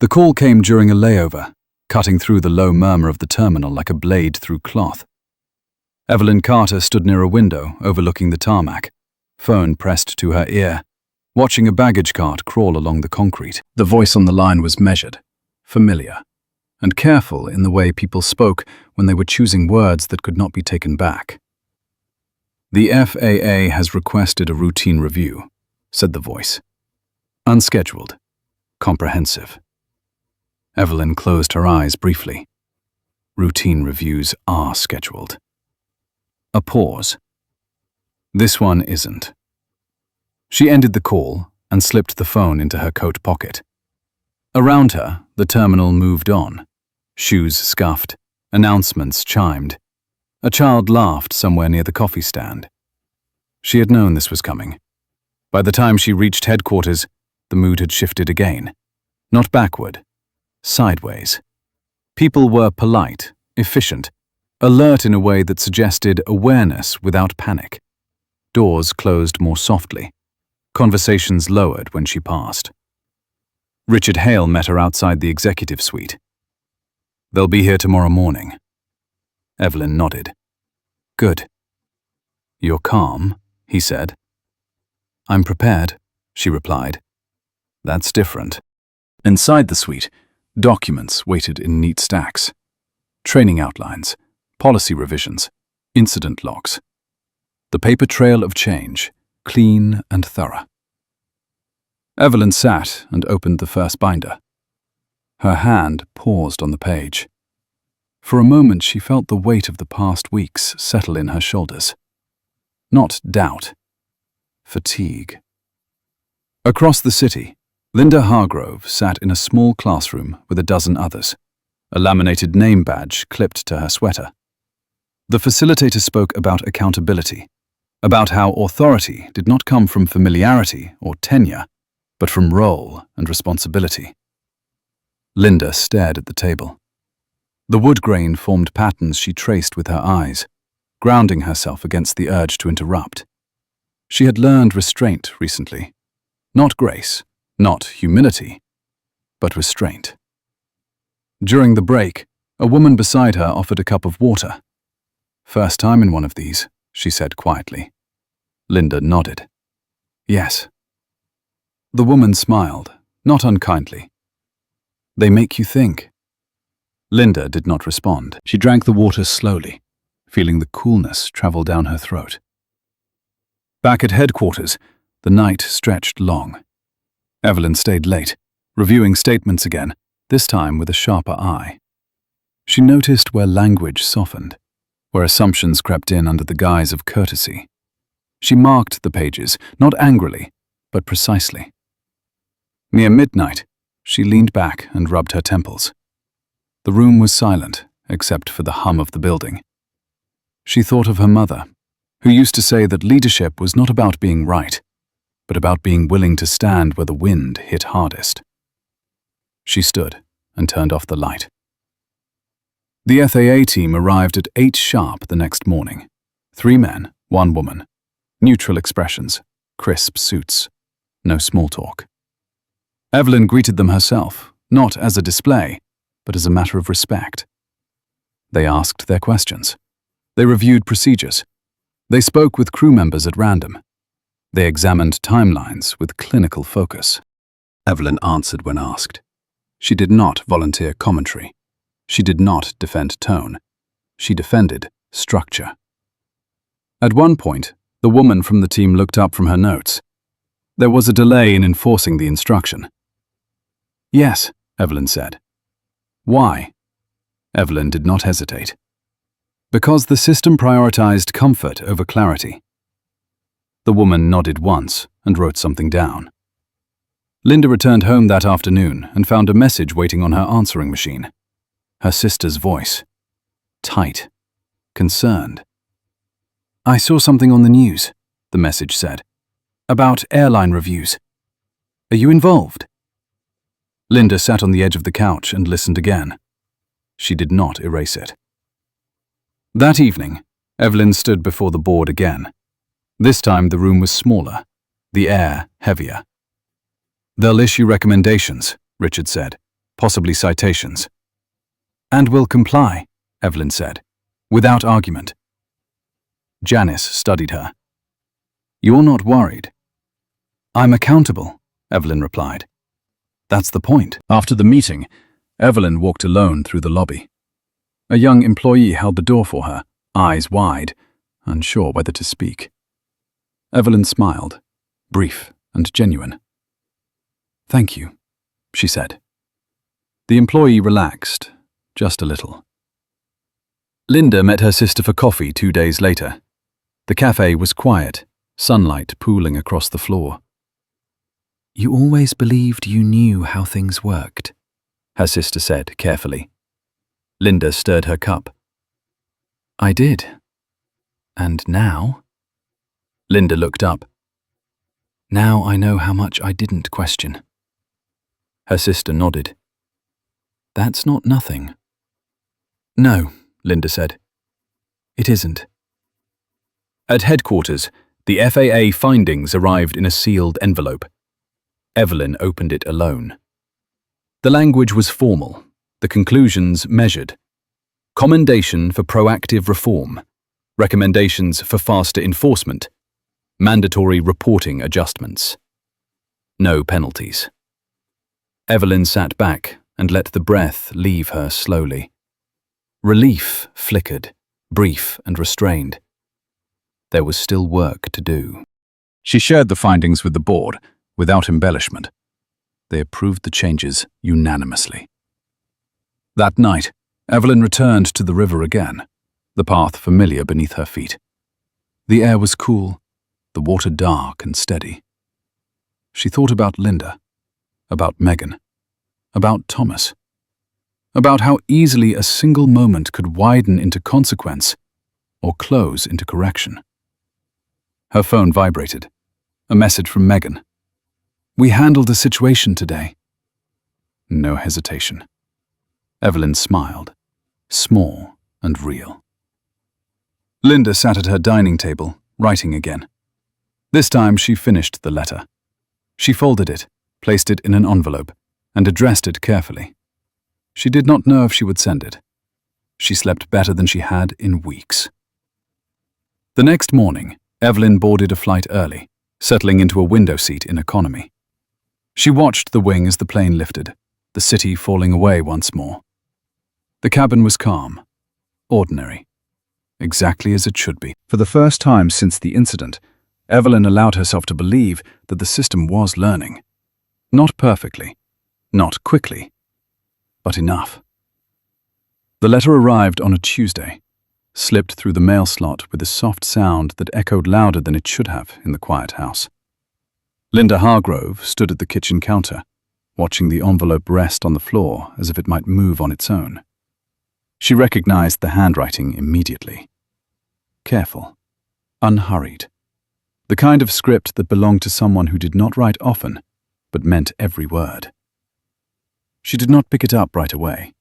The call came during a layover, cutting through the low murmur of the terminal like a blade through cloth. Evelyn Carter stood near a window overlooking the tarmac, phone pressed to her ear, watching a baggage cart crawl along the concrete. The voice on the line was measured, familiar, and careful in the way people spoke when they were choosing words that could not be taken back. "The FAA has requested a routine review," said the voice. Unscheduled, comprehensive. Evelyn closed her eyes briefly. Routine reviews are scheduled. A pause. This one isn't. She ended the call and slipped the phone into her coat pocket. Around her, the terminal moved on. Shoes scuffed, announcements chimed. A child laughed somewhere near the coffee stand. She had known this was coming. By the time she reached headquarters, the mood had shifted again. Not backward, sideways. People were polite, efficient, alert in a way that suggested awareness without panic. Doors closed more softly. Conversations lowered when she passed. Richard Hale met her outside the executive suite. "They'll be here tomorrow morning." Evelyn nodded. "Good." "You're calm," he said. "I'm prepared," she replied. "That's different." Inside the suite, documents waited in neat stacks. Training outlines, policy revisions, incident logs. The paper trail of change, clean and thorough. Evelyn sat and opened the first binder. Her hand paused on the page. For a moment she felt the weight of the past weeks settle in her shoulders. Not doubt, fatigue. Across the city, Linda Hargrove sat in a small classroom with a dozen others, a laminated name badge clipped to her sweater. The facilitator spoke about accountability, about how authority did not come from familiarity or tenure, but from role and responsibility. Linda stared at the table. The wood grain formed patterns she traced with her eyes, grounding herself against the urge to interrupt. She had learned restraint recently. Not grace, not humility, but restraint. During the break, a woman beside her offered a cup of water. "First time in one of these," she said quietly. Linda nodded. "Yes." The woman smiled, not unkindly. "They make you think." Linda did not respond. She drank the water slowly, feeling the coolness travel down her throat. Back at headquarters, the night stretched long. Evelyn stayed late, reviewing statements again, this time with a sharper eye. She noticed where language softened, where assumptions crept in under the guise of courtesy. She marked the pages, not angrily, but precisely. Near midnight, she leaned back and rubbed her temples. The room was silent, except for the hum of the building. She thought of her mother, who used to say that leadership was not about being right, but about being willing to stand where the wind hit hardest. She stood and turned off the light. The FAA team arrived at 8 sharp the next morning. 3 men, 1 woman. Neutral expressions, crisp suits. No small talk. Evelyn greeted them herself, not as a display, but as a matter of respect. They asked their questions. They reviewed procedures. They spoke with crew members at random. They examined timelines with clinical focus. Evelyn answered when asked. She did not volunteer commentary. She did not defend tone. She defended structure. At one point, the woman from the team looked up from her notes. There was a delay in enforcing the instruction. "Yes," Evelyn said. "Why?" Evelyn did not hesitate. "Because the system prioritized comfort over clarity." The woman nodded once and wrote something down. Linda returned home that afternoon and found a message waiting on her answering machine. Her sister's voice. Tight. Concerned. "I saw something on the news," the message said. "About airline reviews. Are you involved?" Linda sat on the edge of the couch and listened again. She did not erase it. That evening, Evelyn stood before the board again. This time the room was smaller, the air heavier. "They'll issue recommendations," Richard said, "possibly citations." "And will comply," Evelyn said, without argument. Janice studied her. "You're not worried?" I'm accountable, Evelyn replied. That's the point. After the meeting, Evelyn walked alone through the lobby. A young employee held the door for her, eyes wide, unsure whether to speak. Evelyn smiled, brief and genuine. "Thank you," she said. The employee relaxed, just a little. Linda met her sister for coffee 2 days later. The cafe was quiet, sunlight pooling across the floor. "You always believed you knew how things worked," her sister said carefully. Linda stirred her cup. "I did. And now?" Linda looked up. "Now I know how much I didn't question." Her sister nodded. "That's not nothing." "No," Linda said. "It isn't." At headquarters, the FAA findings arrived in a sealed envelope. Evelyn opened it alone. The language was formal, the conclusions measured. Commendation for proactive reform, recommendations for faster enforcement, mandatory reporting adjustments. No penalties. Evelyn sat back and let the breath leave her slowly. Relief flickered, brief and restrained. There was still work to do. She shared the findings with the board, without embellishment. They approved the changes unanimously. That night, Evelyn returned to the river again, the path familiar beneath her feet. The air was cool, the water dark and steady. She thought about Linda, about Megan, about Thomas, about how easily a single moment could widen into consequence or close into correction. Her phone vibrated. A message from Megan. "We handled the situation today." No hesitation. Evelyn smiled, small and real. Linda sat at her dining table, writing again. This time she finished the letter. She folded it, placed it in an envelope, and addressed it carefully. She did not know if she would send it. She slept better than she had in weeks. The next morning, Evelyn boarded a flight early, settling into a window seat in economy. She watched the wing as the plane lifted, the city falling away once more. The cabin was calm, ordinary, exactly as it should be. For the first time since the incident, Evelyn allowed herself to believe that the system was learning. Not perfectly, not quickly, but enough. The letter arrived on a Tuesday, slipped through the mail slot with a soft sound that echoed louder than it should have in the quiet house. Linda Hargrove stood at the kitchen counter, watching the envelope rest on the floor as if it might move on its own. She recognized the handwriting immediately. Careful, unhurried. The kind of script that belonged to someone who did not write often, but meant every word. She did not pick it up right away.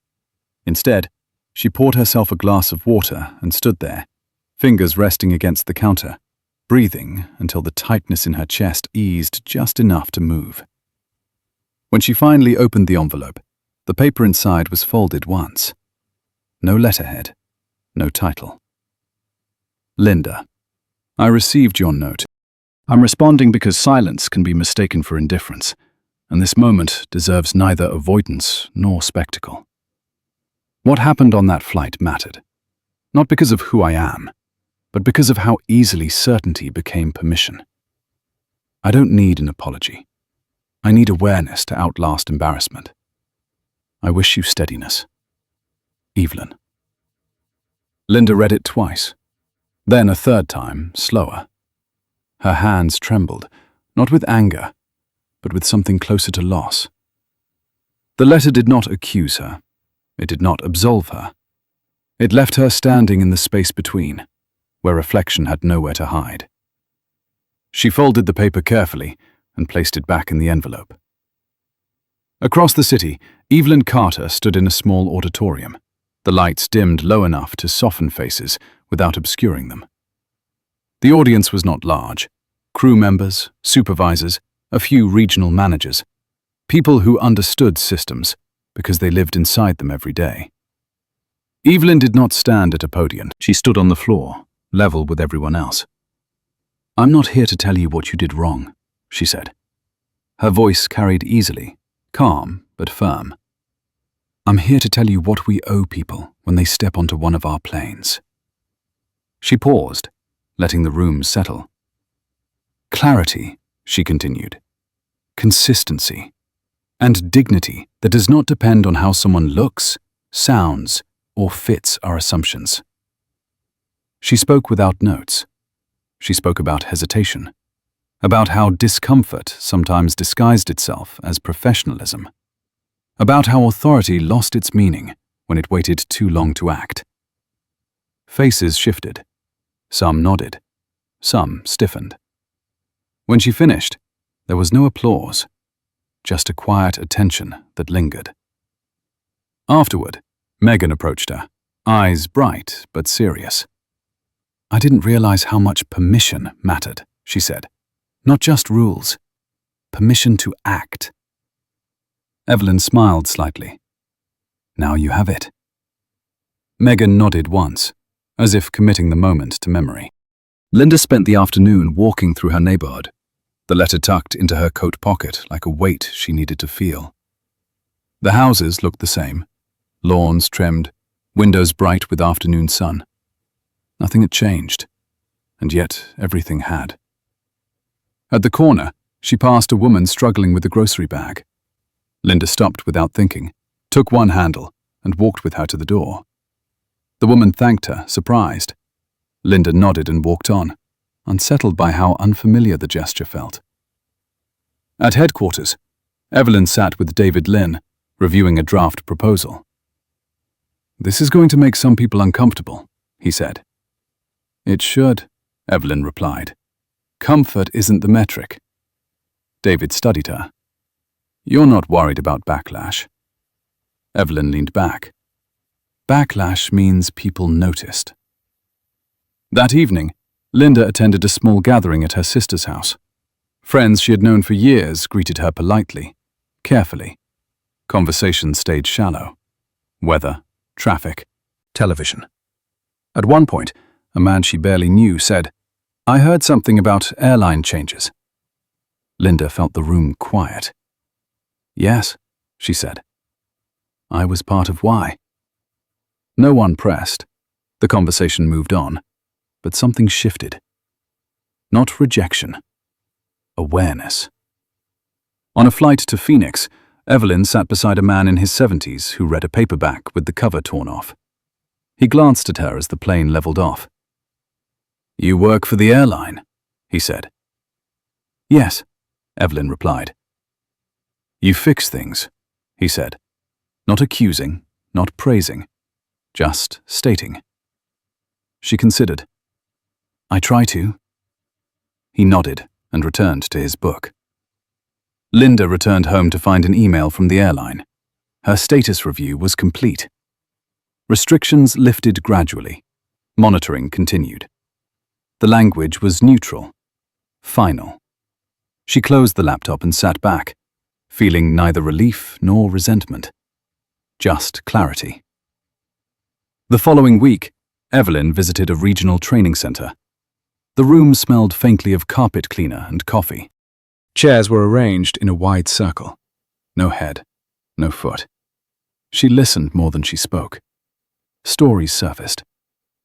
Instead, she poured herself a glass of water and stood there, fingers resting against the counter, breathing until the tightness in her chest eased just enough to move. When she finally opened the envelope, the paper inside was folded once. No letterhead, no title. Linda, I received your note. I'm responding because silence can be mistaken for indifference, and this moment deserves neither avoidance nor spectacle. What happened on that flight mattered, not because of who I am, but because of how easily certainty became permission. I don't need an apology. I need awareness to outlast embarrassment. I wish you steadiness. Evelyn. Linda read it twice, then a third time, slower. Her hands trembled, not with anger, but with something closer to loss. The letter did not accuse her. It did not absolve her. It left her standing in the space between, where reflection had nowhere to hide. She folded the paper carefully and placed it back in the envelope. Across the city, Evelyn Carter stood in a small auditorium, the lights dimmed low enough to soften faces without obscuring them. The audience was not large. Crew members, supervisors, a few regional managers, people who understood systems because they lived inside them every day. Evelyn did not stand at a podium. She stood on the floor, level with everyone else. I'm not here to tell you what you did wrong, she said. Her voice carried easily, calm but firm. "I'm here to tell you what we owe people when they step onto one of our planes." She paused, letting the room settle. "Clarity," she continued. "Consistency. And dignity that does not depend on how someone looks, sounds, or fits our assumptions." She spoke without notes. She spoke about hesitation, about how discomfort sometimes disguised itself as professionalism, about how authority lost its meaning when it waited too long to act. Faces shifted. Some nodded. Some stiffened. When she finished, there was no applause, just a quiet attention that lingered. Afterward, Megan approached her, eyes bright but serious. "I didn't realize how much permission mattered," she said. "Not just rules. Permission to act." Evelyn smiled slightly. "Now you have it." Megan nodded once, as if committing the moment to memory. Linda spent the afternoon walking through her neighborhood, the letter tucked into her coat pocket like a weight she needed to feel. The houses looked the same, lawns trimmed, windows bright with afternoon sun. Nothing had changed, and yet everything had. At the corner, she passed a woman struggling with a grocery bag. Linda stopped without thinking, took one handle, and walked with her to the door. The woman thanked her, surprised. Linda nodded and walked on, unsettled by how unfamiliar the gesture felt. At headquarters, Evelyn sat with David Lynn, reviewing a draft proposal. "This is going to make some people uncomfortable," he said. "It should," Evelyn replied. "Comfort isn't the metric." David studied her. "You're not worried about backlash." Evelyn leaned back. "Backlash means people noticed." That evening, Linda attended a small gathering at her sister's house. Friends she had known for years greeted her politely, carefully. Conversation stayed shallow. Weather, traffic, television. At one point, a man she barely knew said, "I heard something about airline changes." Linda felt the room quiet. "Yes," she said. "I was part of why." No one pressed. The conversation moved on, but something shifted. Not rejection. Awareness. On a flight to Phoenix, Evelyn sat beside a man in his 70s who read a paperback with the cover torn off. He glanced at her as the plane leveled off. "You work for the airline," he said. "Yes," Evelyn replied. "You fix things," he said. Not accusing, not praising, just stating. She considered. "I try to." He nodded and returned to his book. Linda returned home to find an email from the airline. Her status review was complete. Restrictions lifted gradually. Monitoring continued. The language was neutral, final. She closed the laptop and sat back, feeling neither relief nor resentment. Just clarity. The following week, Evelyn visited a regional training center. The room smelled faintly of carpet cleaner and coffee. Chairs were arranged in a wide circle. No head, no foot. She listened more than she spoke. Stories surfaced.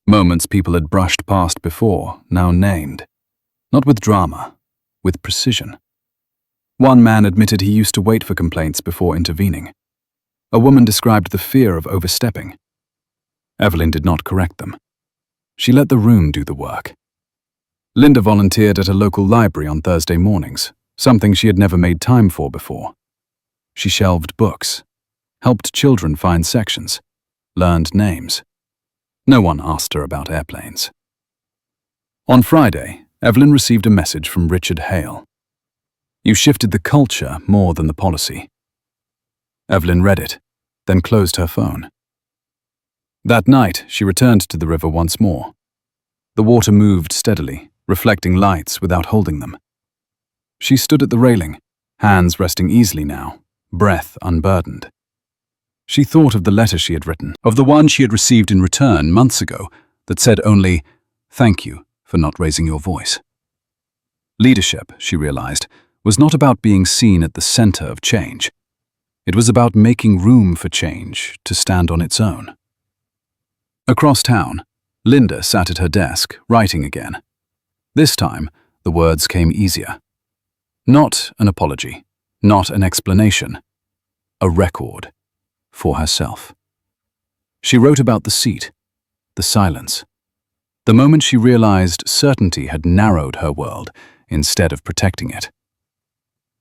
Moments people had brushed past before, now named. Not with drama, with precision. One man admitted he used to wait for complaints before intervening. A woman described the fear of overstepping. Evelyn did not correct them. She let the room do the work. Linda volunteered at a local library on Thursday mornings, something she had never made time for before. She shelved books, helped children find sections, learned names. No one asked her about airplanes. On Friday, Evelyn received a message from Richard Hale. "You shifted the culture more than the policy." Evelyn read it, then closed her phone. That night, she returned to the river once more. The water moved steadily, reflecting lights without holding them. She stood at the railing, hands resting easily now, breath unburdened. She thought of the letter she had written, of the one she had received in return months ago that said only, "Thank you for not raising your voice." Leadership, she realized, was not about being seen at the center of change. It was about making room for change to stand on its own. Across town, Linda sat at her desk, writing again. This time, the words came easier. Not an apology, not an explanation. A record for herself. She wrote about the seat, the silence, the moment she realized certainty had narrowed her world instead of protecting it.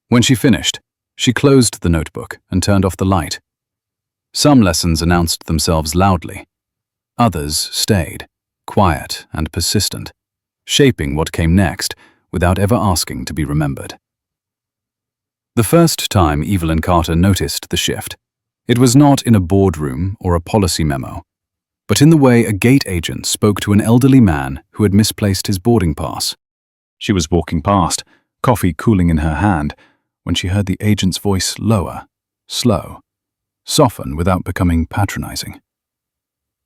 When she finished, she closed the notebook and turned off the light. Some lessons announced themselves loudly. Others stayed, quiet and persistent, shaping what came next without ever asking to be remembered. The first time Evelyn Carter noticed the shift, it was not in a boardroom or a policy memo, but in the way a gate agent spoke to an elderly man who had misplaced his boarding pass. She was walking past, coffee cooling in her hand, when she heard the agent's voice lower, slow, soften without becoming patronizing.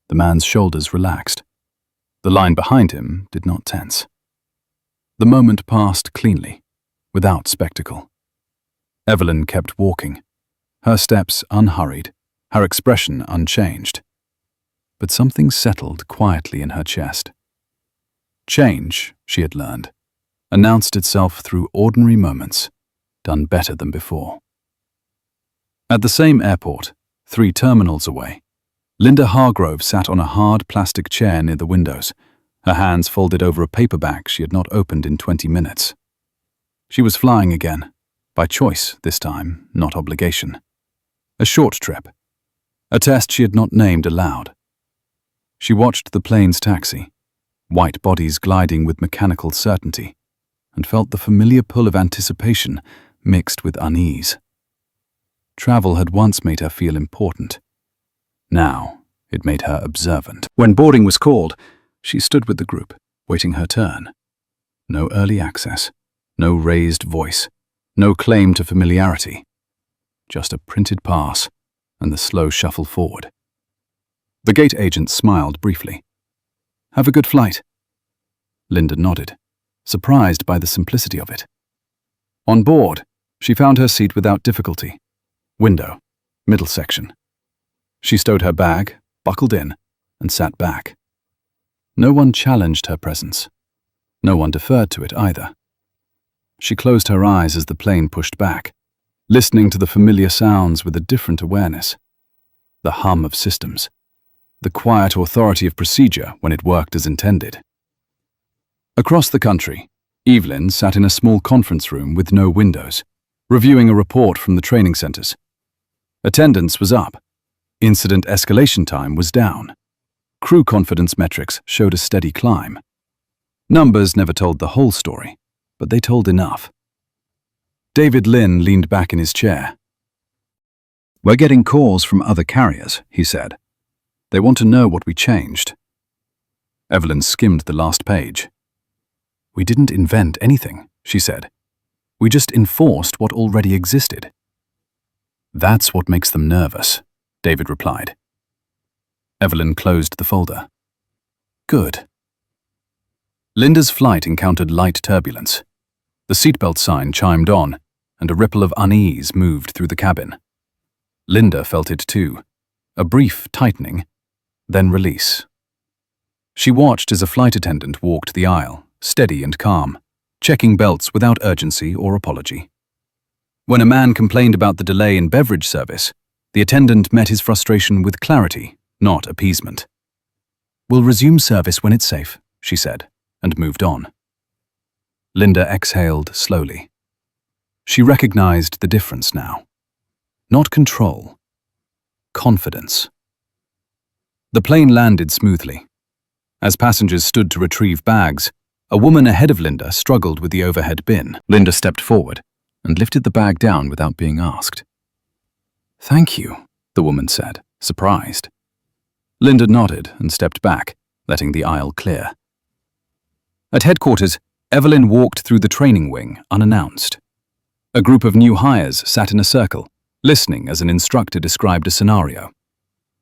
The man's shoulders relaxed. The line behind him did not tense. The moment passed cleanly, without spectacle. Evelyn kept walking, her steps unhurried, her expression unchanged. But something settled quietly in her chest. Change, she had learned, announced itself through ordinary moments, done better than before. At the same airport, 3 terminals away, Linda Hargrove sat on a hard plastic chair near the windows, her hands folded over a paperback she had not opened in 20 minutes. She was flying again, by choice this time, not obligation. A short trip, a test she had not named aloud. She watched the plane's taxi, white bodies gliding with mechanical certainty, and felt the familiar pull of anticipation mixed with unease. Travel had once made her feel important. Now, it made her observant. When boarding was called, she stood with the group, waiting her turn. No early access, no raised voice, no claim to familiarity. Just a printed pass and the slow shuffle forward. The gate agent smiled briefly. "Have a good flight." Linda nodded, surprised by the simplicity of it. On board, she found her seat without difficulty. Window, middle section. She stowed her bag, buckled in, and sat back. No one challenged her presence. No one deferred to it either. She closed her eyes as the plane pushed back, listening to the familiar sounds with a different awareness. The hum of systems. The quiet authority of procedure when it worked as intended. Across the country, Evelyn sat in a small conference room with no windows, reviewing a report from the training centers. Attendance was up. Incident escalation time was down. Crew confidence metrics showed a steady climb. Numbers never told the whole story, but they told enough. David Lynn leaned back in his chair. "We're getting calls from other carriers," he said. "They want to know what we changed." Evelyn skimmed the last page. "We didn't invent anything," she said. "We just enforced what already existed." "That's what makes them nervous," David replied. Evelyn closed the folder. "Good." Linda's flight encountered light turbulence. The seatbelt sign chimed on, and a ripple of unease moved through the cabin. Linda felt it too, a brief tightening, then release. She watched as a flight attendant walked the aisle, steady and calm, checking belts without urgency or apology. When a man complained about the delay in beverage service, the attendant met his frustration with clarity, not appeasement. "We'll resume service when it's safe," she said, and moved on. Linda exhaled slowly. She recognized the difference now. Not control, confidence. The plane landed smoothly. As passengers stood to retrieve bags, a woman ahead of Linda struggled with the overhead bin. Linda stepped forward and lifted the bag down without being asked. "Thank you," the woman said, surprised. Linda nodded and stepped back, letting the aisle clear. At headquarters, Evelyn walked through the training wing unannounced. A group of new hires sat in a circle, listening as an instructor described a scenario.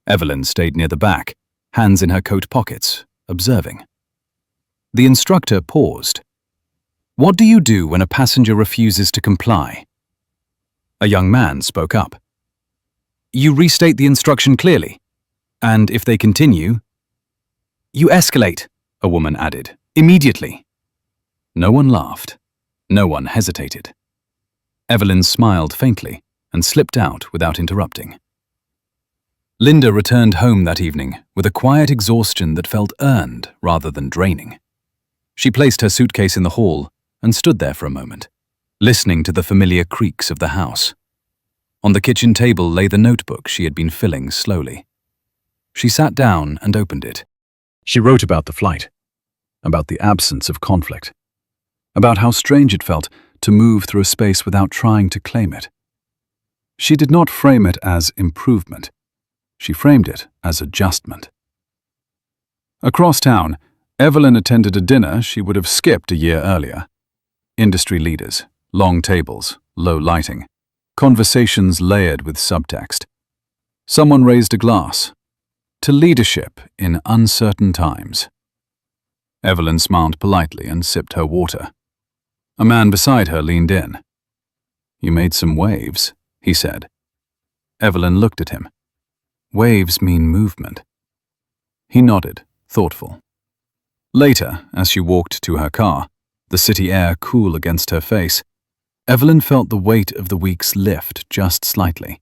Evelyn stayed near the back, hands in her coat pockets, observing. The instructor paused. What do you do when a passenger refuses to comply? A young man spoke up. You restate the instruction clearly, and if they continue, you escalate, a woman added, immediately. No one laughed. No one hesitated. Evelyn smiled faintly and slipped out without interrupting. Linda returned home that evening with a quiet exhaustion that felt earned rather than draining. She placed her suitcase in the hall and stood there for a moment, listening to the familiar creaks of the house. On the kitchen table lay the notebook she had been filling slowly. She sat down and opened it. She wrote about the flight, about the absence of conflict, about how strange it felt to move through a space without trying to claim it. She did not frame it as improvement. She framed it as adjustment. Across town, Evelyn attended a dinner she would have skipped a year earlier. Industry leaders, long tables, low lighting, conversations layered with subtext. Someone raised a glass. To leadership in uncertain times. Evelyn smiled politely and sipped her water. A man beside her leaned in. You made some waves, he said. Evelyn looked at him. Waves mean movement. He nodded, thoughtful. Later, as she walked to her car, the city air cool against her face, Evelyn felt the weight of the weeks lift just slightly.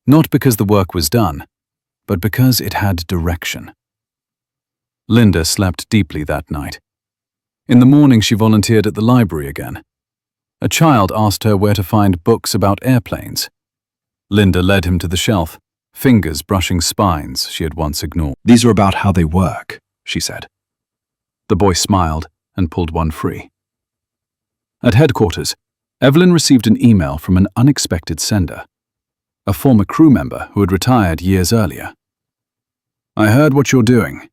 Not because the work was done, but because it had direction. Linda slept deeply that night. In the morning, she volunteered at the library again. A child asked her where to find books about airplanes. Linda led him to the shelf, fingers brushing spines she had once ignored. These are about how they work, she said. The boy smiled and pulled one free. At headquarters, Evelyn received an email from an unexpected sender. A former crew member who had retired years earlier. I heard what you're doing.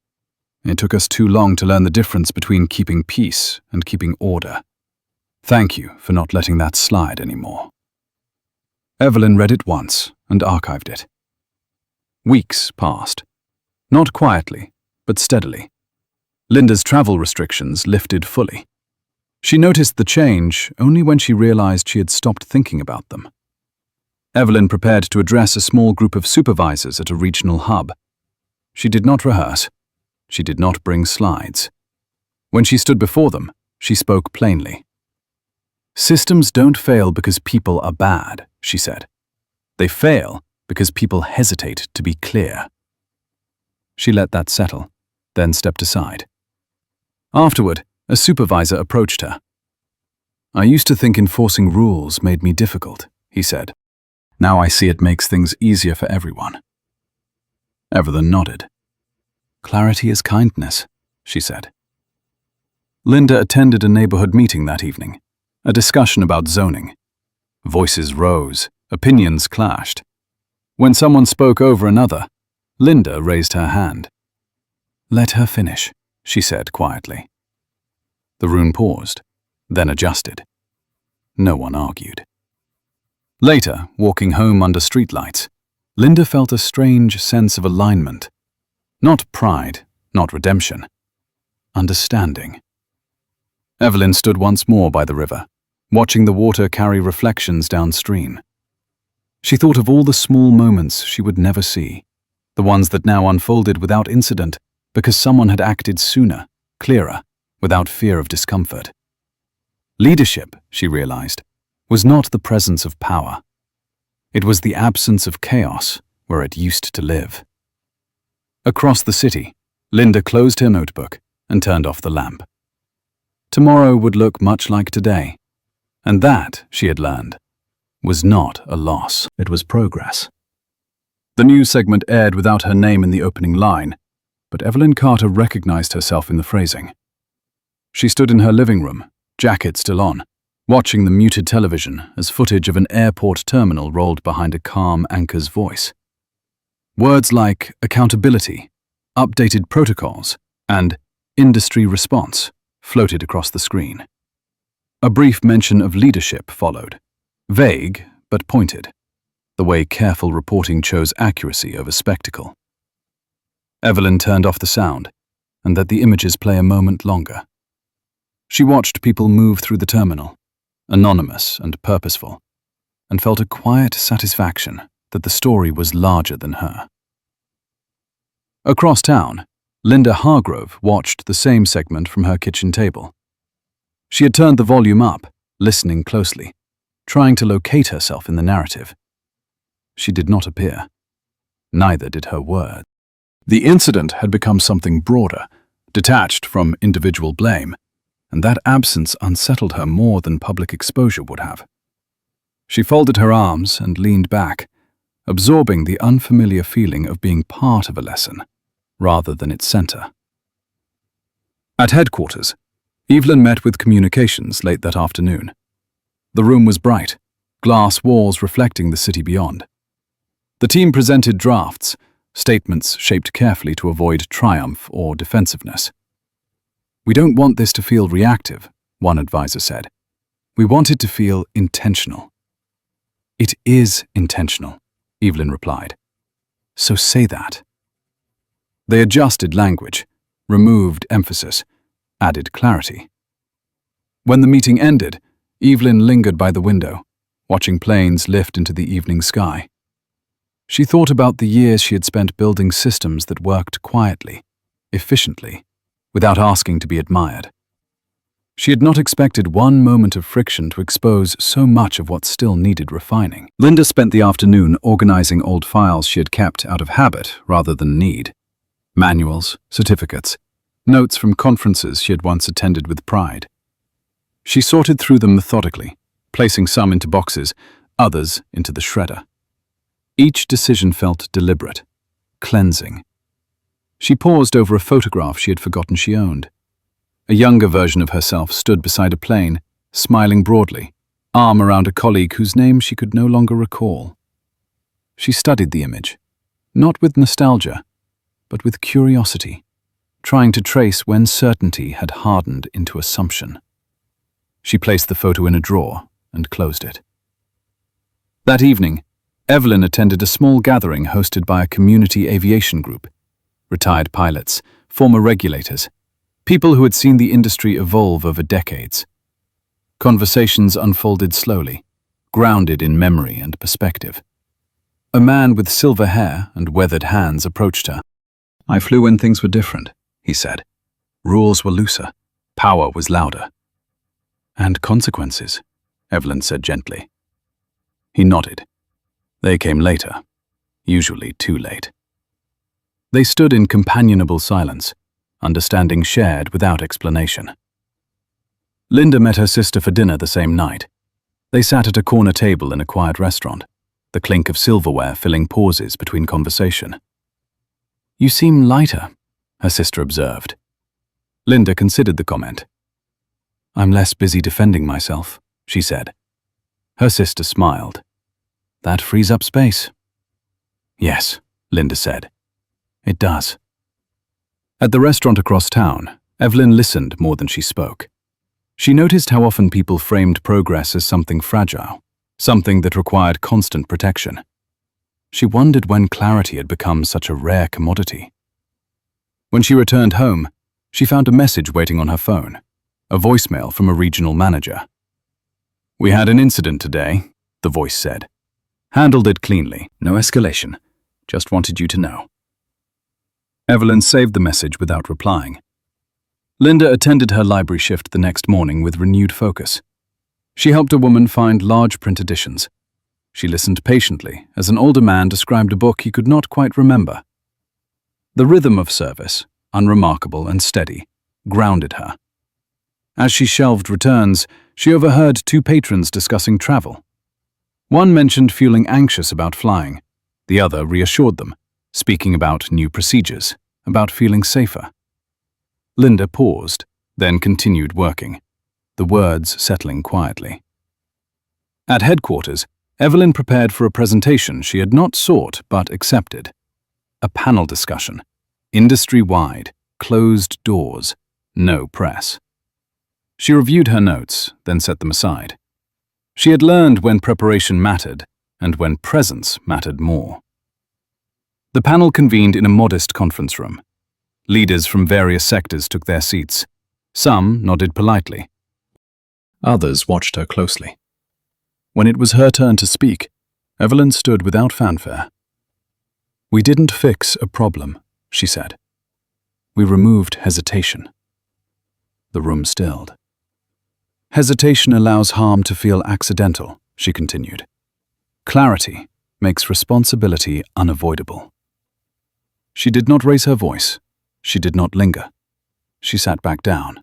It took us too long to learn the difference between keeping peace and keeping order. Thank you for not letting that slide anymore. Evelyn read it once and archived it. Weeks passed. Not quietly, but steadily. Linda's travel restrictions lifted fully. She noticed the change only when she realized she had stopped thinking about them. Evelyn prepared to address a small group of supervisors at a regional hub. She did not rehearse. She did not bring slides. When she stood before them, she spoke plainly. Systems don't fail because people are bad, she said. They fail because people hesitate to be clear. She let that settle, then stepped aside. Afterward, a supervisor approached her. I used to think enforcing rules made me difficult, he said. Now I see it makes things easier for everyone. Evelyn nodded. Clarity is kindness, she said. Linda attended a neighborhood meeting that evening, a discussion about zoning. Voices rose, opinions clashed. When someone spoke over another, Linda raised her hand. Let her finish, she said quietly. The room paused, then adjusted. No one argued. Later, walking home under streetlights, Linda felt a strange sense of alignment. Not pride, not redemption. Understanding. Evelyn stood once more by the river, watching the water carry reflections downstream. She thought of all the small moments she would never see, the ones that now unfolded without incident because someone had acted sooner, clearer, without fear of discomfort. Leadership, she realized, was not the presence of power. It was the absence of chaos where it used to live. Across the city, Linda closed her notebook and turned off the lamp. Tomorrow would look much like today, and that, she had learned, was not a loss. It was progress. The news segment aired without her name in the opening line, but Evelyn Carter recognized herself in the phrasing. She stood in her living room, jacket still on, watching the muted television as footage of an airport terminal rolled behind a calm anchor's voice. Words like accountability, updated protocols, and industry response floated across the screen. A brief mention of leadership followed, vague but pointed, the way careful reporting chose accuracy over spectacle. Evelyn turned off the sound and let the images play a moment longer. She watched people move through the terminal, anonymous and purposeful, and felt a quiet satisfaction that the story was larger than her. Across town, Linda Hargrove watched the same segment from her kitchen table. She had turned the volume up, listening closely, trying to locate herself in the narrative. She did not appear. Neither did her words. The incident had become something broader, detached from individual blame, and that absence unsettled her more than public exposure would have. She folded her arms and leaned back, absorbing the unfamiliar feeling of being part of a lesson, rather than its center. At headquarters, Evelyn met with communications late that afternoon. The room was bright, glass walls reflecting the city beyond. The team presented drafts, statements shaped carefully to avoid triumph or defensiveness. "We don't want this to feel reactive," one advisor said. "We want it to feel intentional." "It is intentional," Evelyn replied. "So say that." They adjusted language, removed emphasis, added clarity. When the meeting ended, Evelyn lingered by the window, watching planes lift into the evening sky. She thought about the years she had spent building systems that worked quietly, efficiently, without asking to be admired. She had not expected one moment of friction to expose so much of what still needed refining. Linda spent the afternoon organizing old files she had kept out of habit rather than need. Manuals, certificates, notes from conferences she had once attended with pride. She sorted through them methodically, placing some into boxes, others into the shredder. Each decision felt deliberate, cleansing. She paused over a photograph she had forgotten she owned. A younger version of herself stood beside a plane, smiling broadly, arm around a colleague whose name she could no longer recall. She studied the image, not with nostalgia, but with curiosity, trying to trace when certainty had hardened into assumption. She placed the photo in a drawer and closed it. That evening, Evelyn attended a small gathering hosted by a community aviation group. Retired pilots, former regulators, people who had seen the industry evolve over decades. Conversations unfolded slowly, grounded in memory and perspective. A man with silver hair and weathered hands approached her. "I flew when things were different," he said. "Rules were looser, power was louder." "And consequences," Evelyn said gently. He nodded. They came later, usually too late. They stood in companionable silence, understanding shared without explanation. Linda met her sister for dinner the same night. They sat at a corner table in a quiet restaurant, the clink of silverware filling pauses between conversation. "You seem lighter," her sister observed. Linda considered the comment. "I'm less busy defending myself," she said. Her sister smiled. "That frees up space." "Yes," Linda said. "It does." At the restaurant across town, Evelyn listened more than she spoke. She noticed how often people framed progress as something fragile, something that required constant protection. She wondered when clarity had become such a rare commodity. When she returned home, she found a message waiting on her phone, a voicemail from a regional manager. "We had an incident today," the voice said. "Handled it cleanly, no escalation. Just wanted you to know." Evelyn saved the message without replying. Linda attended her library shift the next morning with renewed focus. She helped a woman find large print editions. She listened patiently as an older man described a book he could not quite remember. The rhythm of service, unremarkable and steady, grounded her. As she shelved returns, she overheard two patrons discussing travel. One mentioned feeling anxious about flying. The other reassured them, speaking about new procedures, about feeling safer. Linda paused, then continued working, the words settling quietly. At headquarters, Evelyn prepared for a presentation she had not sought but accepted. A panel discussion, industry-wide, closed doors, no press. She reviewed her notes, then set them aside. She had learned when preparation mattered, and when presence mattered more. The panel convened in a modest conference room. Leaders from various sectors took their seats. Some nodded politely. Others watched her closely. When it was her turn to speak, Evelyn stood without fanfare. "We didn't fix a problem," she said. "We removed hesitation." The room stilled. "Hesitation allows harm to feel accidental," she continued. "Clarity makes responsibility unavoidable." She did not raise her voice. She did not linger. She sat back down.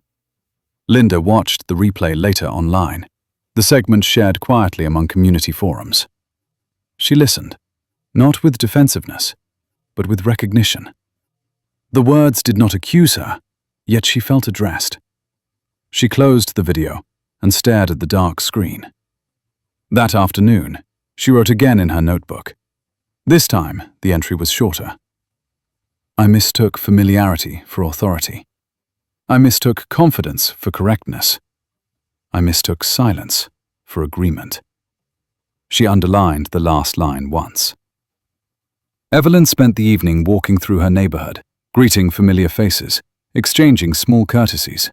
Linda watched the replay later online, the segment shared quietly among community forums. She listened, not with defensiveness, but with recognition. The words did not accuse her, yet she felt addressed. She closed the video and stared at the dark screen. That afternoon, she wrote again in her notebook. This time, the entry was shorter. "I mistook familiarity for authority. I mistook confidence for correctness. I mistook silence for agreement." She underlined the last line once. Evelyn spent the evening walking through her neighborhood, greeting familiar faces, exchanging small courtesies.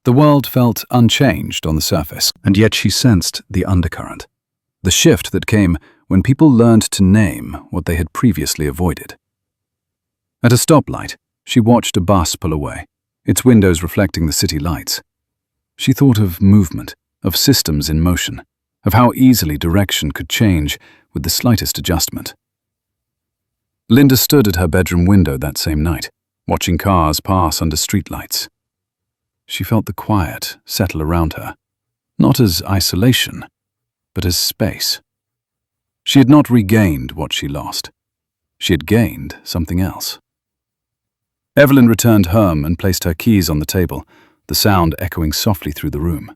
The world felt unchanged on the surface, and yet she sensed the undercurrent, the shift that came when people learned to name what they had previously avoided. At a stoplight, she watched a bus pull away, its windows reflecting the city lights. She thought of movement, of systems in motion, of how easily direction could change with the slightest adjustment. Linda stood at her bedroom window that same night, watching cars pass under streetlights. She felt the quiet settle around her, not as isolation, but as space. She had not regained what she lost. She had gained something else. Evelyn returned home and placed her keys on the table, the sound echoing softly through the room.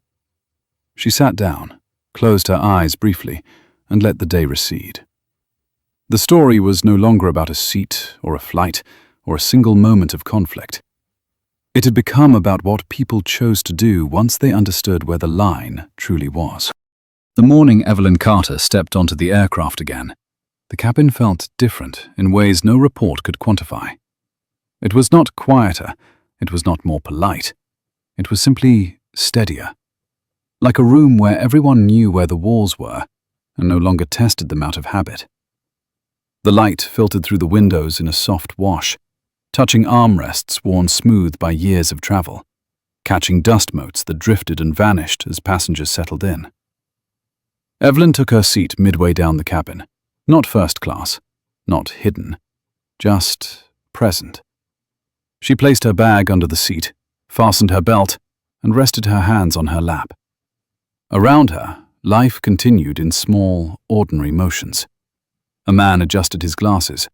She sat down, closed her eyes briefly, and let the day recede. The story was no longer about a seat or a flight or a single moment of conflict. It had become about what people chose to do once they understood where the line truly was. The morning Evelyn Carter stepped onto the aircraft again, the cabin felt different in ways no report could quantify. It was not quieter, it was not more polite. It was simply steadier. Like a room where everyone knew where the walls were and no longer tested them out of habit. The light filtered through the windows in a soft wash, touching armrests worn smooth by years of travel, catching dust motes that drifted and vanished as passengers settled in. Evelyn took her seat midway down the cabin, not first class, not hidden, just present. She placed her bag under the seat, fastened her belt, and rested her hands on her lap. Around her, life continued in small, ordinary motions. A man adjusted his glasses.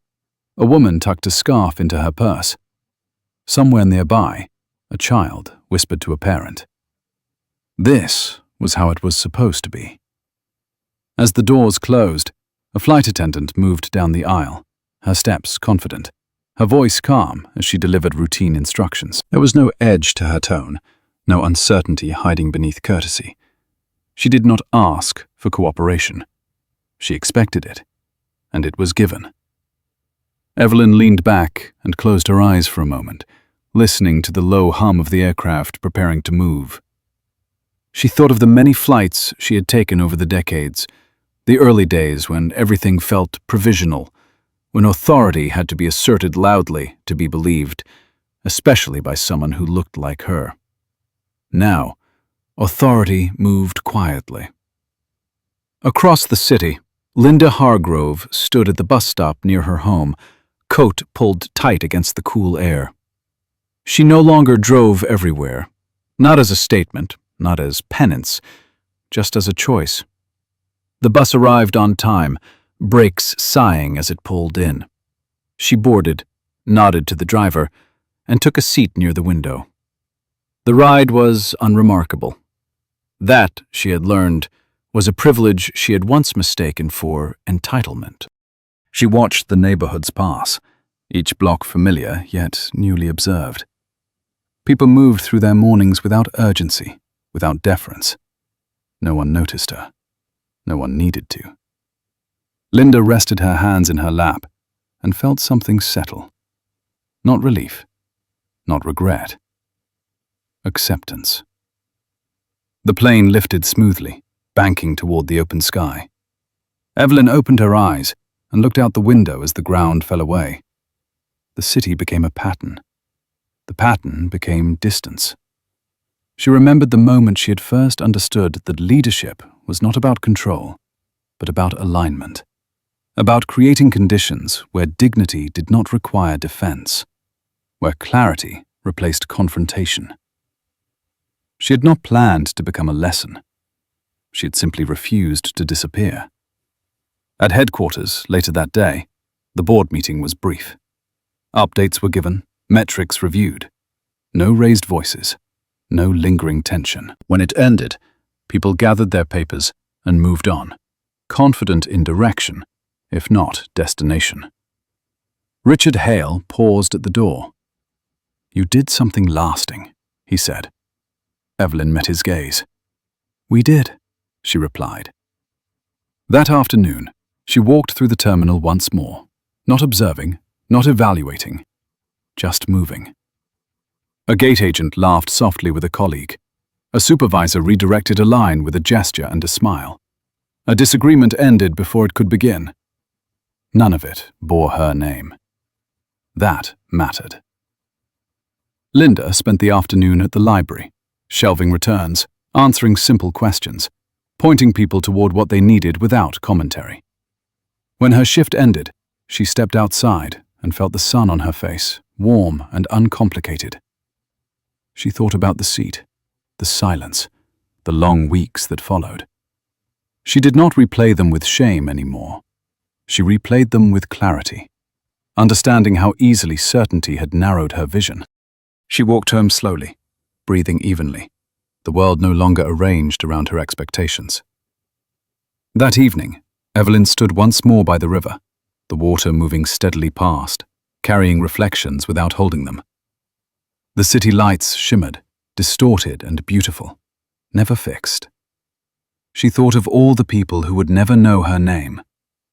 A woman tucked a scarf into her purse. Somewhere nearby, a child whispered to a parent. This was how it was supposed to be. As the doors closed, a flight attendant moved down the aisle, her steps confident, her voice calm as she delivered routine instructions. There was no edge to her tone, no uncertainty hiding beneath courtesy. She did not ask for cooperation. She expected it, and it was given. Evelyn leaned back and closed her eyes for a moment, listening to the low hum of the aircraft preparing to move. She thought of the many flights she had taken over the decades, the early days when everything felt provisional, when authority had to be asserted loudly to be believed, especially by someone who looked like her. Now, authority moved quietly. Across the city, Linda Hargrove stood at the bus stop near her home, coat pulled tight against the cool air. She no longer drove everywhere, not as a statement, not as penance, just as a choice. The bus arrived on time, brakes sighing as it pulled in. She boarded, nodded to the driver, and took a seat near the window. The ride was unremarkable. That, she had learned, was a privilege she had once mistaken for entitlement. She watched the neighborhoods pass, each block familiar yet newly observed. People moved through their mornings without urgency, without deference. No one noticed her. No one needed to. Linda rested her hands in her lap and felt something settle. Not relief, not regret. acceptance. The plane lifted smoothly, banking toward the open sky. Evelyn opened her eyes and looked out the window as the ground fell away. The city became a pattern. The pattern became distance. She remembered the moment she had first understood that leadership was not about control, but about alignment, about creating conditions where dignity did not require defense, where clarity replaced confrontation. She had not planned to become a lesson. She had simply refused to disappear. At headquarters later that day, the board meeting was brief. Updates were given, metrics reviewed. No raised voices, no lingering tension. When it ended, people gathered their papers and moved on, confident in direction, if not destination. Richard Hale paused at the door. "You did something lasting," he said. Evelyn met his gaze. "We did," she replied. That afternoon, she walked through the terminal once more, not observing, not evaluating, just moving. A gate agent laughed softly with a colleague. A supervisor redirected a line with a gesture and a smile. A disagreement ended before it could begin. None of it bore her name. That mattered. Linda spent the afternoon at the library, shelving returns, answering simple questions, pointing people toward what they needed without commentary. When her shift ended, she stepped outside and felt the sun on her face, warm and uncomplicated. She thought about the seat, the silence, the long weeks that followed. She did not replay them with shame anymore. She replayed them with clarity, understanding how easily certainty had narrowed her vision. She walked home slowly, breathing evenly, the world no longer arranged around her expectations. That evening, Evelyn stood once more by the river, the water moving steadily past, carrying reflections without holding them. The city lights shimmered, distorted and beautiful, never fixed. She thought of all the people who would never know her name,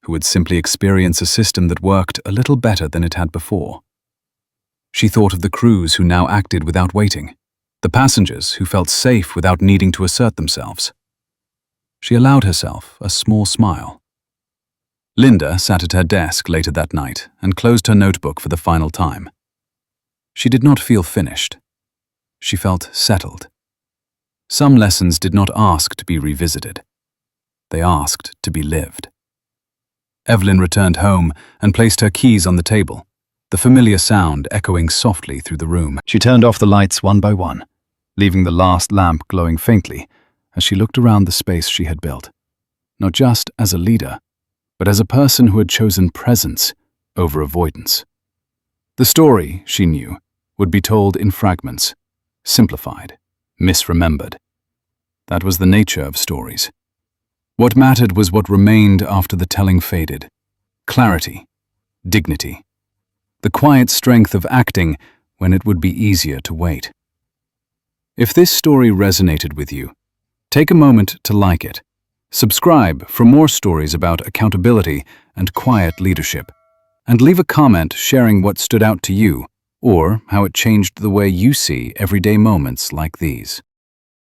who would simply experience a system that worked a little better than it had before. She thought of the crews who now acted without waiting, the passengers who felt safe without needing to assert themselves. She allowed herself a small smile. Linda sat at her desk later that night and closed her notebook for the final time. She did not feel finished. She felt settled. Some lessons did not ask to be revisited. They asked to be lived. Evelyn returned home and placed her keys on the table, the familiar sound echoing softly through the room. She turned off the lights one by one, leaving the last lamp glowing faintly as she looked around the space she had built, not just as a leader, but as a person who had chosen presence over avoidance. The story, she knew, would be told in fragments, simplified, misremembered. That was the nature of stories. What mattered was what remained after the telling faded. Clarity, dignity, the quiet strength of acting when it would be easier to wait. If this story resonated with you, take a moment to like it. Subscribe for more stories about accountability and quiet leadership, and leave a comment sharing what stood out to you or how it changed the way you see everyday moments like these.